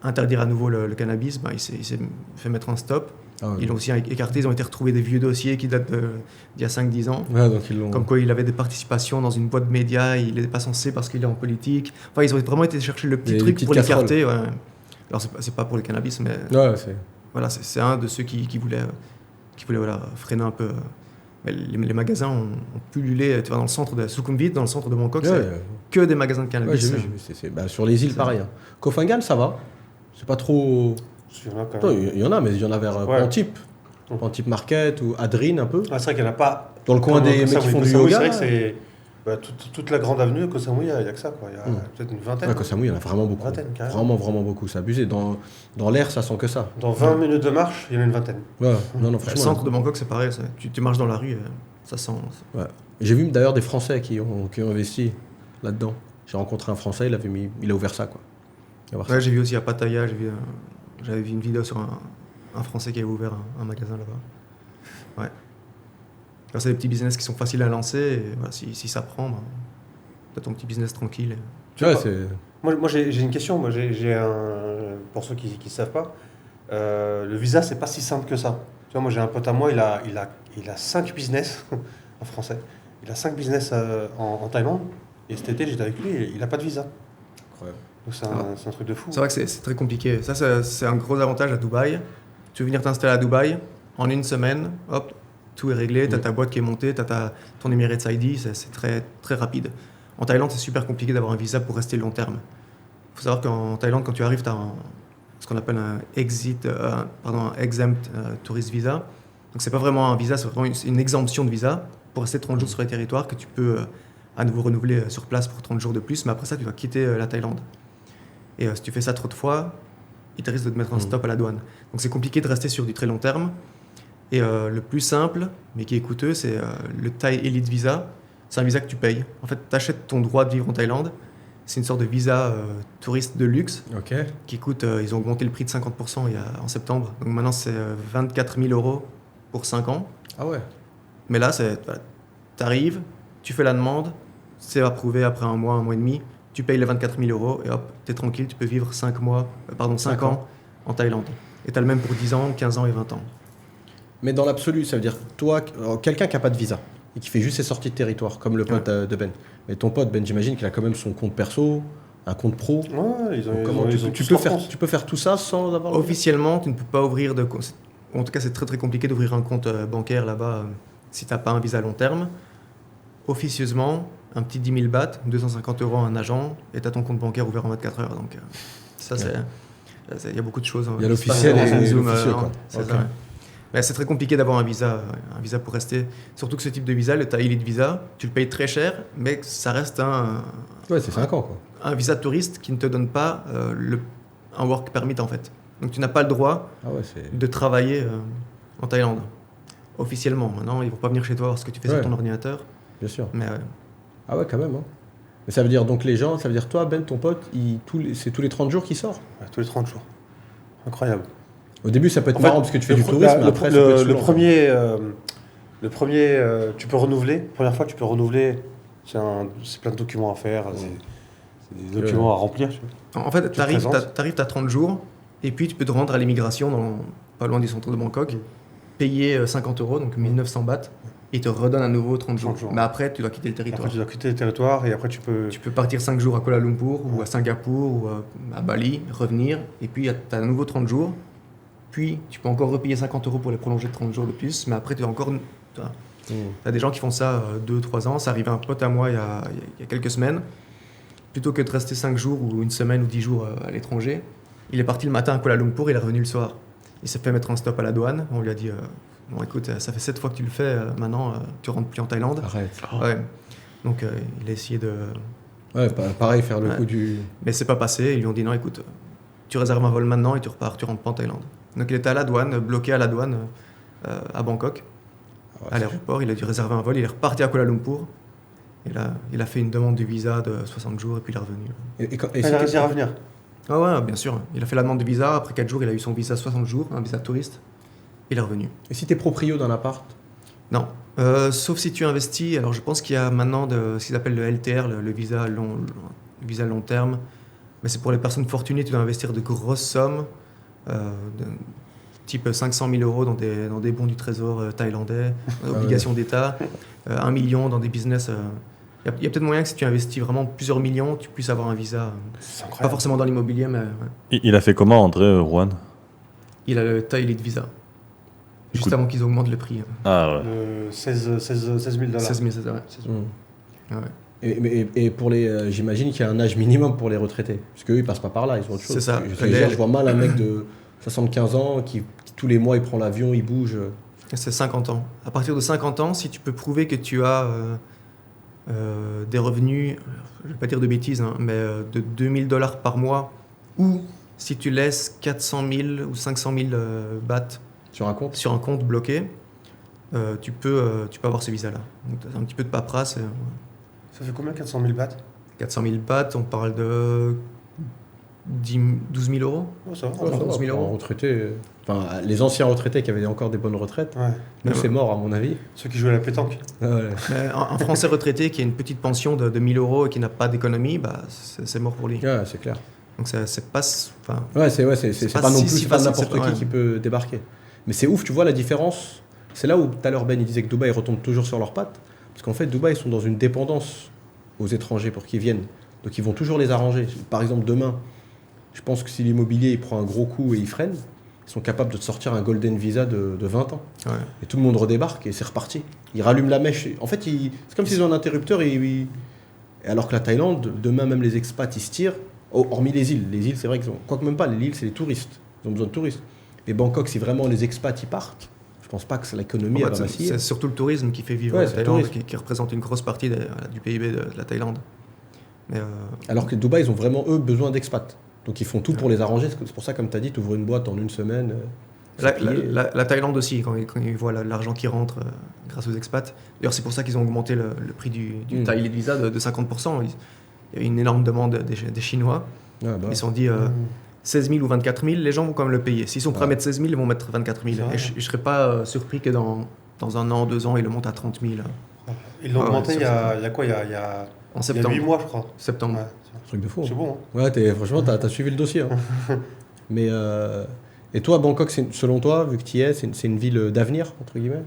interdire à nouveau le cannabis, bah, il s'est fait mettre un stop. Ah ouais. Ils l'ont aussi écarté, ils ont été retrouvés des vieux dossiers qui datent d'il y a 5-10 ans. Ouais, donc ils l'ont. Comme quoi il avait des participations dans une boîte de médias, il n'était pas censé parce qu'il est en politique. Enfin, ils ont vraiment été chercher le petit Les truc petites pour casseroles. l'écarter. Ouais. Alors, c'est pas pour le cannabis, mais Ouais, c'est. voilà, c'est un de ceux qui voulait voilà, freiner un peu. Mais les magasins ont pullulé, tu vois, dans le centre de Sukhumvit, dans le centre de Bangkok, Ouais, c'est que des magasins de ouais, cannabis. j'ai vu. Bah, sur les îles, c'est- pareil. Hein. Koh Phangan, ça va. C'est pas trop. Il y en a quand Attends, même. il y en a, mais il y en a vers Ouais. Pantip. Pantip Market ou Adrine un peu. Ah, c'est vrai qu'il n'y en a pas. Dans le coin Comme des Koh mecs qui Samui. font Koh du Samui, yoga. C'est vrai que c'est toute la grande avenue, Koh Samui, il n'y a que ça. Quoi. Il y a peut-être une vingtaine. Ouais, Koh Samui, il y en a vraiment beaucoup. Vingtaine, carrément. Vraiment beaucoup. C'est abusé. Dans l'air, ça sent que ça. Dans 20 minutes de marche, il y en a une vingtaine. Ouais. Non, Le franchement. centre de Bangkok, c'est pareil. Tu marches dans la rue, ça sent. Ouais. J'ai vu d'ailleurs des Français qui ont investi là-dedans. J'ai rencontré un Français, il a ouvert ça, quoi. Il a ouvert ça. Ouais, j'ai vu aussi à Pattaya, j'avais vu une vidéo sur un Français qui avait ouvert un magasin là-bas. Ouais. Alors, c'est des petits business qui sont faciles à lancer. Et voilà, si ça prend, ben, t'as ton petit business tranquille. Ouais, pas- c'est... Moi j'ai une question. Moi, pour ceux qui ne savent pas, le visa, c'est pas si simple que ça. Tu vois, moi, j'ai un pote à moi, il a 5 business en français. Il a 5 business en Thaïlande. Et cet été, j'étais avec lui, et il n'a pas de visa. incroyable. Donc c'est un truc de fou. C'est vrai que c'est très compliqué. Ça, c'est un gros avantage à Dubaï. Tu veux venir t'installer à Dubaï, en une semaine, hop, tout est réglé, tu as ta boîte qui est montée, tu as ton Emirates ID, c'est très, très rapide. En Thaïlande, c'est super compliqué d'avoir un visa pour rester long terme. Il faut savoir qu'en Thaïlande, quand tu arrives, tu as ce qu'on appelle un exempt tourist visa. Donc, c'est pas vraiment un visa, c'est vraiment une exemption de visa pour rester 30 jours sur le territoire que tu peux à nouveau renouveler sur place pour 30 jours de plus. Mais après ça, tu dois quitter la Thaïlande. Et si tu fais ça trop de fois, il te risque de te mettre un stop à la douane. Donc c'est compliqué de rester sur du très long terme. Et le plus simple, mais qui est coûteux, c'est le Thai Elite Visa. C'est un visa que tu payes. En fait, tu achètes ton droit de vivre en Thaïlande. C'est une sorte de visa touriste de luxe Ok. qui coûte, ils ont augmenté le prix de 50% en septembre. Donc maintenant, c'est 24 000 € pour 5 ans. Ah ouais. Mais là, tu arrives, tu fais la demande, c'est approuvé après un mois et demi. Tu payes les 24 000 € et hop, t'es tranquille, tu peux vivre 5 ans en Thaïlande. Et t'as le même pour 10 ans, 15 ans et 20 ans. Mais dans l'absolu, ça veut dire, toi, quelqu'un qui n'a pas de visa et qui fait juste ses sorties de territoire, comme le pote de Ben. Mais ton pote, Ben, j'imagine qu'il a quand même son compte perso, un compte pro. Ouais, Tu peux faire tout ça sans avoir le visa. Officiellement, tu ne peux pas ouvrir de compte. En tout cas, c'est très très compliqué d'ouvrir un compte bancaire là-bas si tu n'as pas un visa à long terme. Officieusement, un petit 10 000 bahts, 250 € à un agent, et tu as ton compte bancaire ouvert en 24 heures. Donc, ça, il y a beaucoup de choses. Il y a l'officiel et Zoom, l'officieux, quoi. c'est Ok. ça, ouais. Mais c'est très compliqué d'avoir un visa pour rester. Surtout que ce type de visa, le Thai Elite Visa, tu le payes très cher, mais ça reste Ouais, c'est 5 ans, quoi. un visa de touriste qui ne te donne pas un work permit en fait. Donc tu n'as pas le droit Ah ouais, c'est... de travailler en Thaïlande. Officiellement, maintenant, ils ne vont pas venir chez toi voir ce que tu fais Ouais. sur ton ordinateur. Bien sûr. Mais Ah ouais, quand même. Hein. Mais ça veut dire, donc les gens, ça veut dire toi, Ben, ton pote, c'est tous les 30 jours qu'il sort. Ouais, tous les 30 jours. Incroyable. Au début, ça peut être En marrant fait, parce que tu fais le du pr- tourisme, la- mais après, ça peut être le saoulant. premier, tu peux renouveler. Première fois que tu peux renouveler, c'est plein de documents à faire. C'est des documents à remplir. Tu vois. en fait, te tu arrives, présentes. tu as 30 jours, et puis tu peux te rendre à l'immigration, pas loin du centre de Bangkok, payer 50 €, donc 1900 bahts, et ils te redonnent à nouveau 30 jours. 30 jours. Mais après, tu dois quitter le territoire. Après, tu dois quitter le territoire et après, tu peux. Tu peux partir 5 jours à Kuala Lumpur ou à Singapour ou à Bali, revenir, et puis tu as à nouveau 30 jours. Puis tu peux encore repayer 50 € pour les prolonger de 30 jours de plus, mais après tu as encore. Tu as des gens qui font ça 2-3 ans. Ça arrive à un pote à moi il y a quelques semaines. Plutôt que de rester 5 jours ou une semaine ou 10 jours à l'étranger, il est parti le matin à Kuala Lumpur, il est revenu le soir. Il s'est fait mettre un stop à la douane. On lui a dit bon, écoute, ça fait 7 fois que tu le fais, maintenant tu rentres plus en Thaïlande. Arrête. Ouais. Donc il a essayé de. Ouais, pareil, faire le Ouais. coup du... Mais c'est pas passé. Ils lui ont dit non, écoute, tu réserves un vol maintenant et tu repars, tu rentres pas en Thaïlande. Donc il était à la douane, bloqué à la douane à Bangkok, à l'aéroport. Il a dû réserver un vol. Il est reparti à Kuala Lumpur. Et là, il a fait une demande de visa de 60 jours et puis il est revenu. Et Il a réussi à revenir. Ah ouais, bien sûr. Il a fait la demande de visa. Après 4 jours, il a eu son visa 60 jours, un visa de touriste. Il est revenu. Et si t'es proprio d'un appart? Non. Sauf si tu investis. Alors je pense qu'il y a maintenant ce qu'ils appellent le LTR, le visa visa long terme. Mais c'est pour les personnes fortunées. Tu dois investir de grosses sommes, type 500 000 € dans des bons du trésor thaïlandais, obligations d'État, 1 million dans des business. Il y a peut-être moyen que si tu investis vraiment plusieurs millions, tu puisses avoir un visa. C'est Pas incroyable. forcément dans l'immobilier, mais ouais. Il a fait comment, André, Juan? Il a le Thai Elite Visa. Juste Écoute. avant qu'ils augmentent le prix. Ah ouais. 16 000 $. 16 000, c'est ça, ouais. 16 000. Mm. Ouais. Et pour les... j'imagine qu'il y a un âge minimum pour les retraités. Parce qu'eux, ils passent pas par là, ils ont autre chose. C'est ça. Je vois mal un mec de 75 ans qui tous les mois, il prend l'avion, il bouge. C'est 50 ans. À partir de 50 ans, si tu peux prouver que tu as des revenus, je ne vais pas dire de bêtises, hein, mais de 2 000 $ par mois, ou si tu laisses 400 000 ou 500 000 bahts Sur un compte? sur un compte bloqué, tu peux avoir ce visa-là. Donc, tu as un petit peu de paperasse. Ça fait combien 400 000 bahts? 400 000 bahts, on parle de 12 000 euros. Oh, ça va. Ouais, ça va, 11 000 pour un euros. retraité, les anciens retraités qui avaient encore des bonnes retraites, Ouais. nous c'est mort à mon avis. Ceux qui jouent à la pétanque. Ouais. Mais un Français retraité qui a une petite pension de 1 000 euros et qui n'a pas d'économie, bah, c'est mort pour lui. Ouais, c'est clair. Donc c'est pas... Enfin, Ouais, c'est pas pas non si- plus si pas facile, n'importe c'est pas- qui peut débarquer. Mais c'est ouf, tu vois la différence. C'est là où tout à l'heure Ben il disait que Dubaï retombe toujours sur leurs pattes. Parce qu'en fait, Dubaï, ils sont dans une dépendance aux étrangers pour qu'ils viennent. Donc ils vont toujours les arranger. Par exemple, demain, je pense que si l'immobilier il prend un gros coup et il freine, ils sont capables de te sortir un golden visa de 20 ans. ouais. Et tout le monde redébarque et c'est reparti. Ils rallument la mèche. En fait, c'est comme s'ils ont un interrupteur et alors que la Thaïlande, demain même les expats, ils se tirent. Hormis les îles. Les îles, c'est vrai qu'ils ont... Quoique même pas, les îles, c'est les touristes. Ils ont besoin de touristes. Et Bangkok, si vraiment les expats y partent, je pense pas que l'économie En elle fait, va c'est vaciller. surtout le tourisme qui fait vivre Ouais, la c'est le Thaïlande, tourisme. qui représente une grosse partie du PIB de la Thaïlande. Mais Alors que Dubaï, ils ont vraiment, eux, besoin d'expats. Donc ils font tout pour les arranger. C'est pour ça, comme tu as dit, tu ouvres une boîte en une semaine. c'est la plié. Thaïlande aussi, quand ils voient l'argent qui rentre grâce aux expats. D'ailleurs, c'est pour ça qu'ils ont augmenté le prix du Thai Visa de 50%. Il y a eu une énorme demande des Chinois. Ah, bah. Ils se sont dit 16 000 ou 24 000, les gens vont quand même le payer. S'ils sont prêts à mettre 16 000, ils vont mettre 24 000. C'est vrai. Et je ne serais pas surpris que dans 1 an, 2 ans, ils le montent à 30 000 Ils l'ont Ah ouais, augmenté ça, il y a quoi? Il y a en septembre. 8 mois, je crois. Septembre. Ouais, Truc de fou. c'est bon. Hein. Ouais, franchement, t'as suivi le dossier. Hein. Mais et toi, Bangkok, selon toi, vu que tu y es, c'est une ville d'avenir, entre guillemets?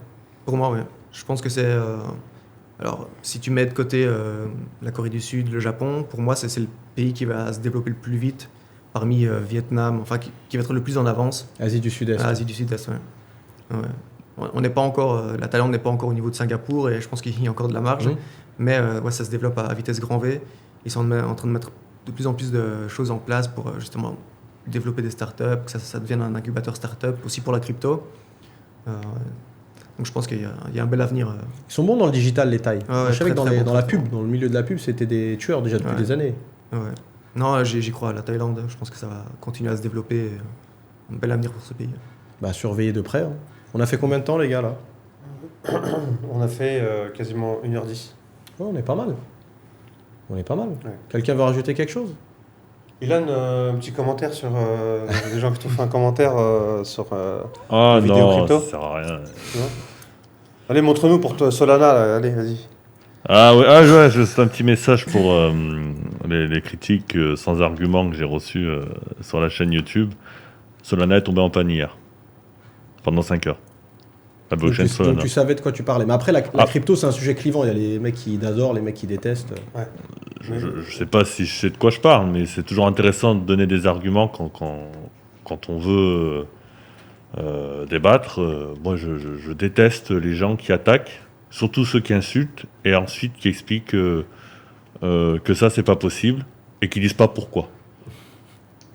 Pour moi, oui. Je pense que c'est... alors, si tu mets de côté la Corée du Sud, le Japon, pour moi, c'est le pays qui va se développer le plus vite parmi Vietnam, enfin, qui va être le plus en avance. Asie du Sud-Est. Asie du Sud-Est, ouais. Ouais. On n'est pas encore... la Thaïlande n'est pas encore au niveau de Singapour et je pense qu'il y a encore de la marge. Mhm. Mais ouais, ça se développe à vitesse grand V. Ils sont en train de mettre de plus en plus de choses en place pour justement développer des startups, que ça devienne un incubateur startup, aussi pour la crypto. Donc je pense qu'il y a un bel avenir. Ils sont bons dans le digital, les Thaïs. Ouais, Je savais que très, très dans bon, la très pub, dans le milieu de la pub, c'était des tueurs déjà depuis Ouais. des années. Ouais. Non, j'y crois. La Thaïlande, je pense que ça va continuer à se développer. Un bel avenir pour ce pays. Bah, surveiller de près. Hein. On a fait combien de temps, les gars, là? On a fait quasiment 1h10. Ouais, on est pas mal. On est pas mal. Ouais. Quelqu'un veut rajouter quelque chose? Ilan, un petit commentaire sur les gens qui t'ont fait un commentaire sur Ah la vidéo non, crypto. ça sert à rien. Tu vois. Allez, montre-nous pour toi, Solana, là. Allez, vas-y. Ah ouais, c'est un petit message pour les critiques sans argument que j'ai reçues sur la chaîne YouTube. Solana est tombé en panne hier, pendant 5 heures. La Donc blockchain tu Solana. savais de quoi tu parlais. Mais après, la Ah. crypto, c'est un sujet clivant. Il y a les mecs qui adorent, les mecs qui détestent. Ouais. Je sais pas si je sais de quoi je parle, mais c'est toujours intéressant de donner des arguments quand on veut débattre. Moi, je déteste les gens qui attaquent, surtout ceux qui insultent, et ensuite qui expliquent que ça, c'est pas possible, et qui disent pas pourquoi.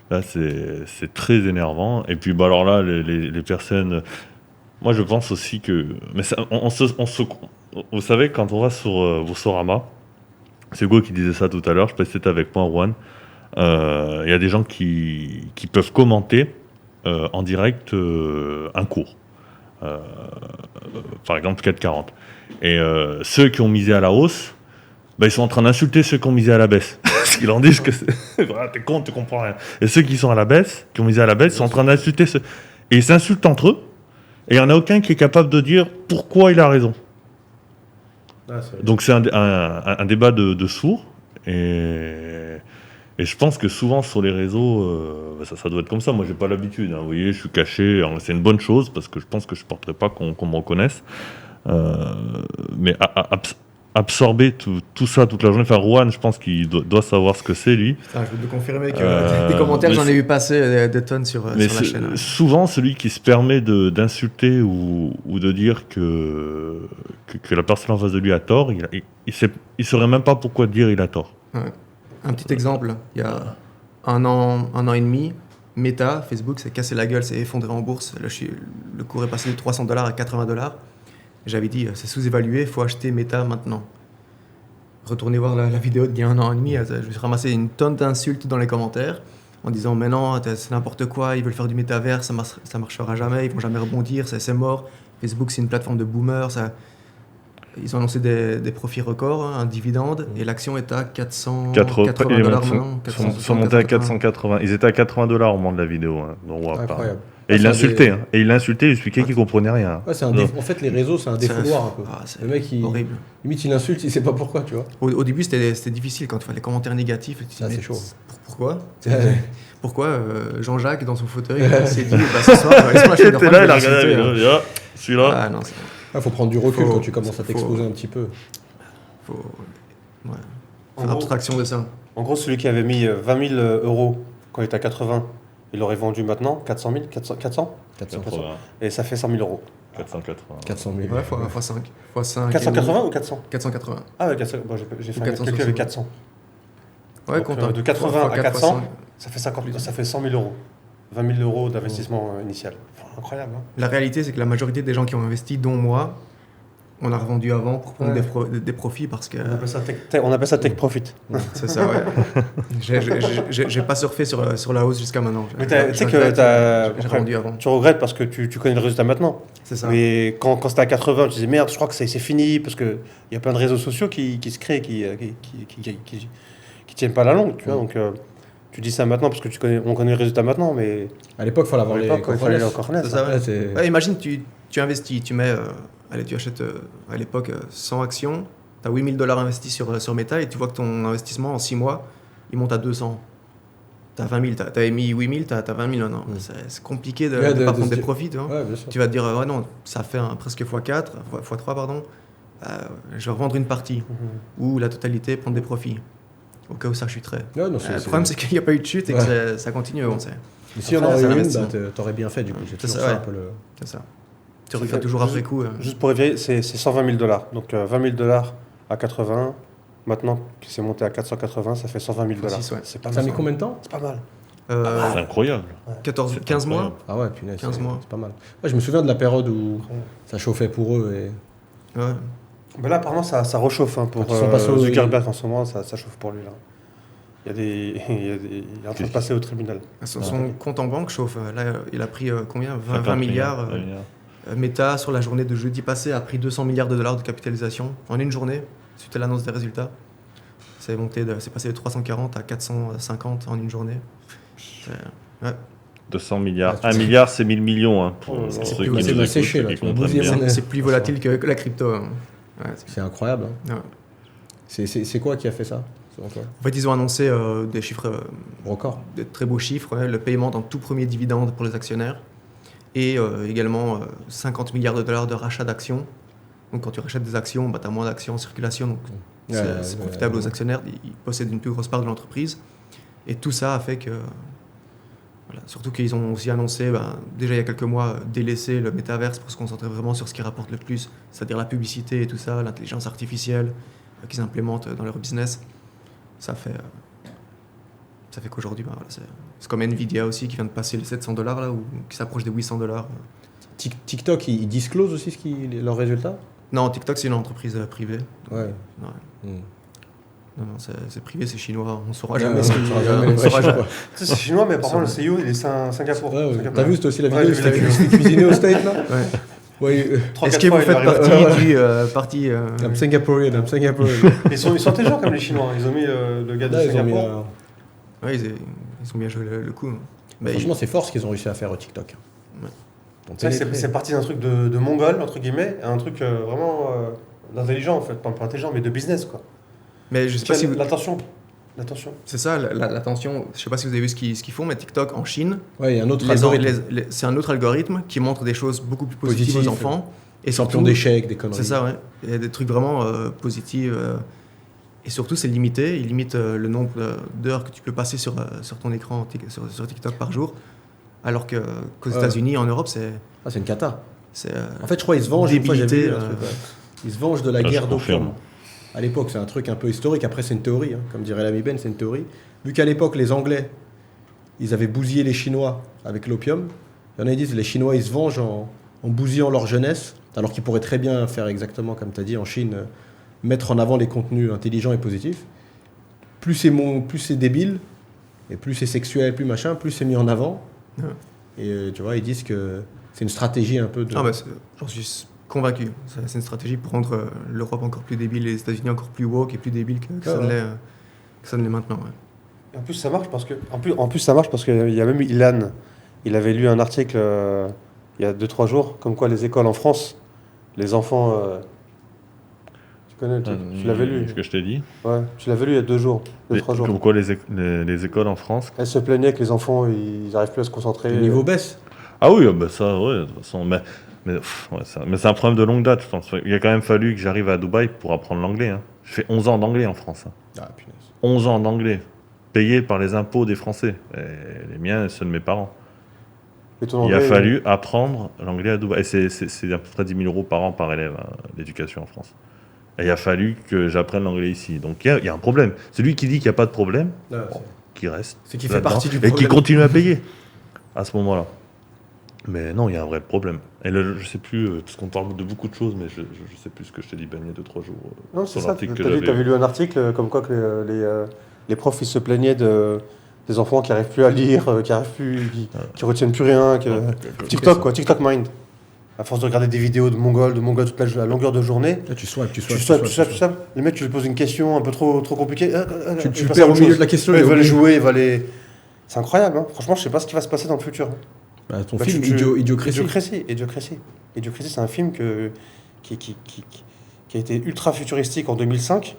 Là, c'est très énervant. Et puis, bah, alors là, les personnes... Moi, je pense aussi que... Mais ça, vous savez, quand on va sur Boursorama, c'est Hugo qui disait ça tout à l'heure, je sais pas si c'était avec moi, Juan, il y a des gens qui peuvent commenter en direct un cours. Par exemple, 4,40. Et ceux qui ont misé à la hausse, bah, ils sont en train d'insulter ceux qui ont misé à la baisse. Parce qu'ils en disent que voilà, t'es con, tu comprends rien. Et ceux qui sont à la baisse, qui ont misé à la baisse, sont en train d'insulter ceux... Et ils s'insultent entre eux, et il n'y en a aucun qui est capable de dire pourquoi il a raison. Donc c'est un débat de sourds, et je pense que souvent sur les réseaux, ça doit être comme ça. Moi, j'ai pas l'habitude, hein. Vous voyez, je suis caché. Alors, c'est une bonne chose, parce que je pense que je ne porterai pas qu'on me reconnaisse. Mais absorber tout ça toute la journée. Enfin, Juan, je pense qu'il doit savoir ce que c'est, lui. Putain, je veux te confirmer que des commentaires, j'en ai vu passer des tonnes sur la chaîne. Ouais. Souvent, celui qui se permet d'insulter ou de dire que la personne en face de lui a tort, il saurait même pas pourquoi dire il a tort. Ouais. Un petit exemple, il y a un an et demi, Meta, Facebook, s'est cassé la gueule, s'est effondré en bourse. Le cours est passé de $300 à $80. J'avais dit, c'est sous-évalué, il faut acheter Meta maintenant. Retournez voir la vidéo d'il y a un an et demi, je me suis ramassé une tonne d'insultes dans les commentaires en disant, mais non, c'est n'importe quoi, ils veulent faire du métavers, ça marchera jamais, ils vont jamais rebondir, c'est mort, Facebook, c'est une plateforme de boomers. Ils ont annoncé des profits records, hein, un dividende, et l'action est à 480 dollars maintenant. Ils sont montés à 480. Ils étaient à 80 dollars au moment de la vidéo. Hein. Donc, ouais, Incroyable. Et il l'insultait. Hein. Et il l'insultait, il expliquait qu'il comprenait rien. Ouais, en fait, les réseaux, c'est un défouloir un peu. Le mec, horrible. Limite, il insulte, il sait pas pourquoi, tu vois. Au début, c'était difficile quand tu fais les commentaires négatifs. Et tu te dis, c'est chaud. Pourquoi Pourquoi Jean-Jacques, dans son fauteuil, s'est dit ce soir, laisse-moi acheter T'es là, il a regardé. Celui-là. Ah non, faut prendre du recul quand tu commences à t'exposer un petit peu. Faut faire abstraction de ça. En gros, celui qui avait mis 20 000 euros quand il était à 80, il l'aurait vendu maintenant 400 000, 400 et ça fait 100 000 euros. 480. 400 000. Ouais, fois 5. Fois 5 480 ou 400 480. Ah ouais, j'ai fait un calcul avec 400. Ouais, donc, de 80 à 400, ça fait 100 000 euros. 20 000 euros d'investissement initial. Enfin, incroyable. Hein. La réalité, c'est que la majorité des gens qui ont investi, dont moi, on a revendu avant pour prendre des profits parce que... On appelle ça take profit. C'est ça, ouais. J'ai pas surfé sur la hausse jusqu'à maintenant. Mais tu sais que j'ai revendu avant. Tu regrettes parce que tu connais le résultat maintenant. C'est ça. Mais quand c'était à 80, tu disais merde, je crois que c'est fini parce qu'il y a plein de réseaux sociaux qui se créent, qui tiennent pas la longue. Tu vois, donc, tu dis ça maintenant parce que on connaît le résultat maintenant, mais... À l'époque, il fallait avoir les cojones. C'est ça, ouais. Imagine, tu investis, tu mets... allez, tu achètes à l'époque 100 actions, tu as 8 000 $ investis sur Meta et tu vois que ton investissement en 6 mois, il monte à 200. Tu as 20 000, tu avais mis 8 000, tu as 20 000 maintenant. C'est compliqué de ne pas prendre des profits. Tu vois. Ouais, tu vas te dire, ouais, non, ça fait presque x4, x3, pardon. Je vais revendre une partie ou la totalité, prendre des profits. Au cas où ça chuterait. Ouais, non, le problème, c'est qu'il n'y a pas eu de chute et que ça continue. On sait. Mais si on en aurait eu une, t'aurais bien fait du coup. C'est ça, un peu le... C'est ça. Tu regardes toujours après coup. Juste pour vérifier, c'est 120 000 $. Donc 20 000 $ à 80. Maintenant qu'il s'est monté à 480, ça fait 120 000 $. C'est pas mal. Ça a mis combien de temps ? C'est pas mal. C'est incroyable. 15 mois. Ah ouais, punaise. 15 mois. C'est pas mal. Ouais, je me souviens de la période où ça chauffait pour eux. Ouais. Ben là, apparemment, ça réchauffe pour Zuckerberg en ce moment, ça chauffe pour lui. Là. Il est en train de passer au tribunal. Son compte en banque chauffe. Là, il a pris combien 20 milliards. Meta, sur la journée de jeudi passé, a pris 200 milliards de dollars de capitalisation en une journée, suite à l'annonce des résultats. C'est passé de 340 à 450 en une journée. 200 milliards. 1 milliard, c'est 1000 millions. Hein, c'est plus volatile que la crypto. Hein. Ouais, c'est incroyable. Hein. Ouais. C'est quoi qui a fait ça ? En fait, ils ont annoncé des chiffres records, des très beaux chiffres, le paiement d'un tout premier dividende pour les actionnaires et également 50 milliards de dollars de rachat d'actions. Donc quand tu rachètes des actions, tu as moins d'actions en circulation, donc c'est profitable aux actionnaires, ils possèdent une plus grosse part de l'entreprise. Et tout ça a fait que... Voilà, surtout qu'ils ont aussi annoncé, déjà il y a quelques mois, délaisser le métaverse pour se concentrer vraiment sur ce qui rapporte le plus, c'est-à-dire la publicité et tout ça, l'intelligence artificielle qu'ils implémentent dans leur business. Ça fait qu'aujourd'hui, c'est comme Nvidia aussi qui vient de passer les 700 $ là, ou qui s'approche des 800 $. TikTok, ils disclosent aussi leurs résultats ? Non, TikTok c'est une entreprise privée. Donc, ouais. Non, c'est privé, c'est chinois, on ne saura jamais ce qu'ils saura jamais. C'est chinois, mais par contre le CEO il est Singapour. T'as vu aussi la vidéo, c'était cuisiné au States là ? Ouais. Est-ce que vous faites partie du parti I'm Singaporean. Ils sont intelligents comme les Chinois. Ils ont mis le gars de Singapour. Ouais, ils ont bien joué le coup. Franchement, c'est fort ce qu'ils ont réussi à faire au TikTok. Ouais. C'est parti d'un truc de mongol, entre guillemets, à un truc vraiment d'intelligent en fait. Pas intelligent, mais de business quoi. Mais je sais pas si L'attention. C'est ça, l'attention. Je sais pas si vous avez vu ce qu'ils font, mais TikTok en Chine, il y a un autre algorithme. C'est un autre algorithme qui montre des choses beaucoup plus positives aux enfants. Et champion d'échecs, des conneries. C'est ça, ouais. Il y a des trucs vraiment positifs. Et surtout, c'est limité. Il limite le nombre d'heures que tu peux passer sur ton écran sur TikTok par jour. Alors qu'aux États-Unis, en Europe, c'est... c'est une cata. En fait, je crois qu'ils se vengent. Ils se vengent de la guerre d'opium. À l'époque, c'est un truc un peu historique. Après, c'est une théorie. Comme dirait l'ami Ben, c'est une théorie. Vu qu'à l'époque, les Anglais, ils avaient bousillé les Chinois avec l'opium. Il y en a qui disent les Chinois, ils se vengent en bousillant leur jeunesse, alors qu'ils pourraient très bien faire exactement comme tu as dit en Chine, mettre en avant les contenus intelligents et positifs. Plus c'est débile, et plus c'est sexuel, plus machin, plus c'est mis en avant. Et tu vois, ils disent que C'est une stratégie un peu de. Ah, j'en suis convaincu. C'est une stratégie pour rendre l'Europe encore plus débile et les États-Unis encore plus woke et plus débile que ça ne l'est maintenant. Ouais. Et en plus, ça marche parce que, en plus, ça marche parce qu'il y a même Ilan. Il avait lu un article il y a 2-3 jours, comme quoi les écoles en France, les enfants. Tu connais, tu l'avais lu. Ce que je t'ai dit. Ouais, tu l'avais lu il y a 2 jours, 2-3 jours. Comme quoi les écoles en France. Elles se plaignaient que les enfants, ils n'arrivent plus à se concentrer. Le niveau baisse. Ah oui, bah ça, ouais, de toute façon. Mais c'est un problème de longue date, je pense. Il a quand même fallu que j'arrive à Dubaï pour apprendre l'anglais. Hein. J'ai fait 11 ans d'anglais en France. Hein. Ah, punaise. 11 ans d'anglais, payés par les impôts des Français. Et les miens et ceux de mes parents. Et ton Il a anglais, fallu apprendre l'anglais à Dubaï. Et c'est à peu près 10 000 euros par an par élève, hein, l'éducation en France. Et il a fallu que j'apprenne l'anglais ici. Donc il y a un problème. Celui qui dit qu'il n'y a pas de problème, qui reste. C'est qui fait là-dedans partie du et problème. qui continue à payer à ce moment-là. Mais non, il y a un vrai problème. Et là, je sais plus, parce qu'on parle de beaucoup de choses, mais je sais plus ce que je t'ai dit, Ben, il y a 2-3 jours. Non, c'est sur ça. l'article que Tu j'avais avais lu un article comme quoi que les profs ils se plaignaient des enfants qui n'arrivent plus à lire, qui retiennent plus rien. TikTok, quoi, TikTok Mind. À force de regarder des vidéos de Mongols toute la longueur de journée. Là, tu swipes. Le mec, tu lui poses une question un peu trop compliquée. Tu le perds au milieu de la question. Ils veulent jouer, ils veulent. C'est incroyable. Hein. Franchement, je sais pas ce qui va se passer dans le futur. Bah, ton film Idiocratie. Idiocratie, c'est un film qui a été ultra futuristique en 2005.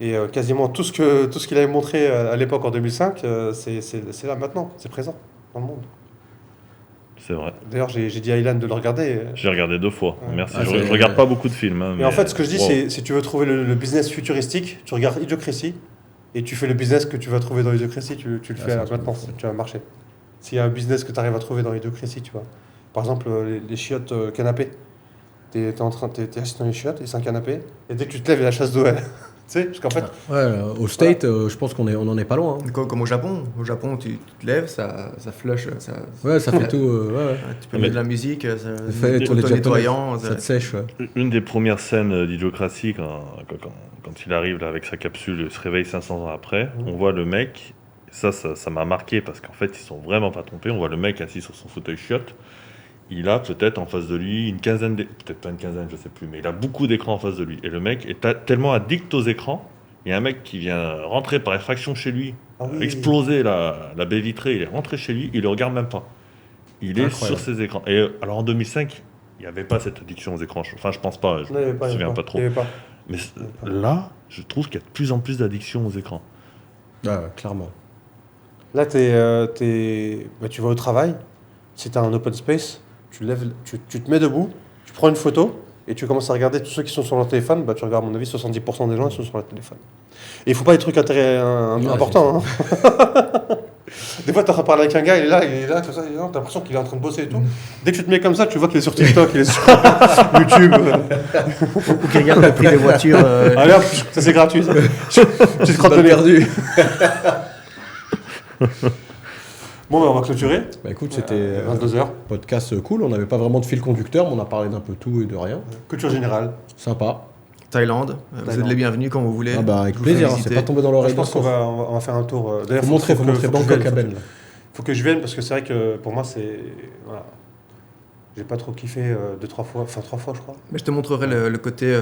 Et quasiment tout ce qu'il avait montré à l'époque en 2005, c'est là maintenant, c'est présent dans le monde. C'est vrai. D'ailleurs, j'ai dit à Ilan de le regarder. J'ai regardé 2 fois. Ouais. Merci. Je regarde pas beaucoup de films. Hein, mais en fait, ce que je dis, c'est si tu veux trouver le business futuristique, tu regardes Idiocratie et tu fais le business que tu vas trouver dans Idiocratie, tu le fais maintenant, tu vas marcher. S'il y a un business que tu arrives à trouver dans Idiocratie, tu vois. Par exemple, les chiottes canapé. T'es assis dans les chiottes et c'est un canapé. Et dès que tu te lèves, il y a la chasse d'eau. Tu sais, parce qu'en fait. Au State, je pense qu'on en est pas loin. Hein. Comme au Japon. Au Japon, tu te lèves, ça flush. Ouais, ça fait tout. Tu peux mettre de la musique, ça fait tout nettoyant. Ça te sèche. Ouais. Une des premières scènes d'Idiocratie, quand il arrive là, avec sa capsule, il se réveille 500 ans après, on voit le mec. Ça m'a marqué parce qu'en fait, ils sont vraiment pas trompés. On voit le mec assis sur son fauteuil chiotte. Il a peut-être en face de lui une quinzaine, peut-être pas une quinzaine, je sais plus, mais il a beaucoup d'écrans en face de lui. Et le mec est tellement addict aux écrans. Il y a un mec qui vient rentrer par effraction chez lui, exploser la baie vitrée. Il est rentré chez lui, il le regarde même pas. Il est sur ses écrans. Et alors en 2005, il n'y avait pas cette addiction aux écrans. Enfin, je pense pas. Je me souviens pas trop. Mais là, je trouve qu'il y a de plus en plus d'addiction aux écrans. Clairement. Là, tu vas au travail, si tu as un open space, tu te mets debout, tu prends une photo et tu commences à regarder tous ceux qui sont sur leur téléphone. Bah, tu regardes, à mon avis, 70% des gens ils sont sur leur téléphone. Et il ne faut pas des trucs importants. Hein. Des fois, tu as parlé avec un gars, il est là, tu as l'impression qu'il est en train de bosser et tout. Dès que tu te mets comme ça, tu vois qu'il est sur TikTok, il est sur YouTube. Ou qu'il regarde le prix des voitures. Allez hop, ça c'est gratuit. Tu te crois perdu. Bon, on va clôturer. Bah écoute, c'était 22h. Podcast cool. On n'avait pas vraiment de fil conducteur, mais on a parlé d'un peu tout et de rien. Culture générale. Sympa. Vous êtes les bienvenus quand vous voulez. Ah bah avec plaisir, c'est pas tombé dans l'oreille. Je pense qu'on va faire un tour. D'ailleurs, faut montrer Bangkok à Ben. Faut que je vienne parce que c'est vrai que pour moi c'est. Voilà. J'ai pas trop kiffé 2-3 fois, enfin 3 fois je crois. Mais je te montrerai le côté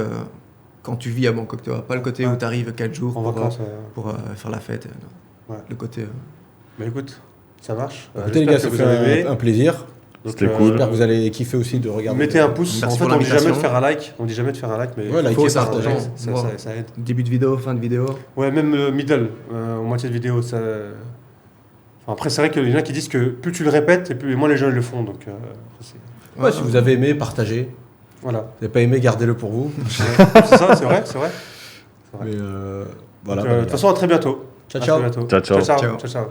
quand tu vis à Bangkok, tu vois. Pas le côté où tu arrives 4 jours en vacances, pour faire la fête. Ouais. Le côté. Bah écoute, ça marche. Écoutez les gars, ça fait un plaisir. C'était cool. J'espère que vous allez kiffer aussi de regarder. Mettez un pouce. Merci en fait, pour on dit jamais de l'invitation. faire un like. On dit jamais de faire un like, mais ouais, faut ça, partager. Ça aide. Début de vidéo, fin de vidéo. Ouais, même middle, moitié de vidéo. Ça... Enfin, après, c'est vrai qu'il y en a qui disent que plus tu le répètes, et plus moins les gens le font. Donc, ouais, si vous avez aimé, partagez. Voilà. Si vous n'avez pas aimé, gardez-le pour vous. C'est ça, c'est vrai. Mais voilà. De toute façon, à très bientôt. Ciao, ciao. À très bientôt. Ciao, ciao. Ciao.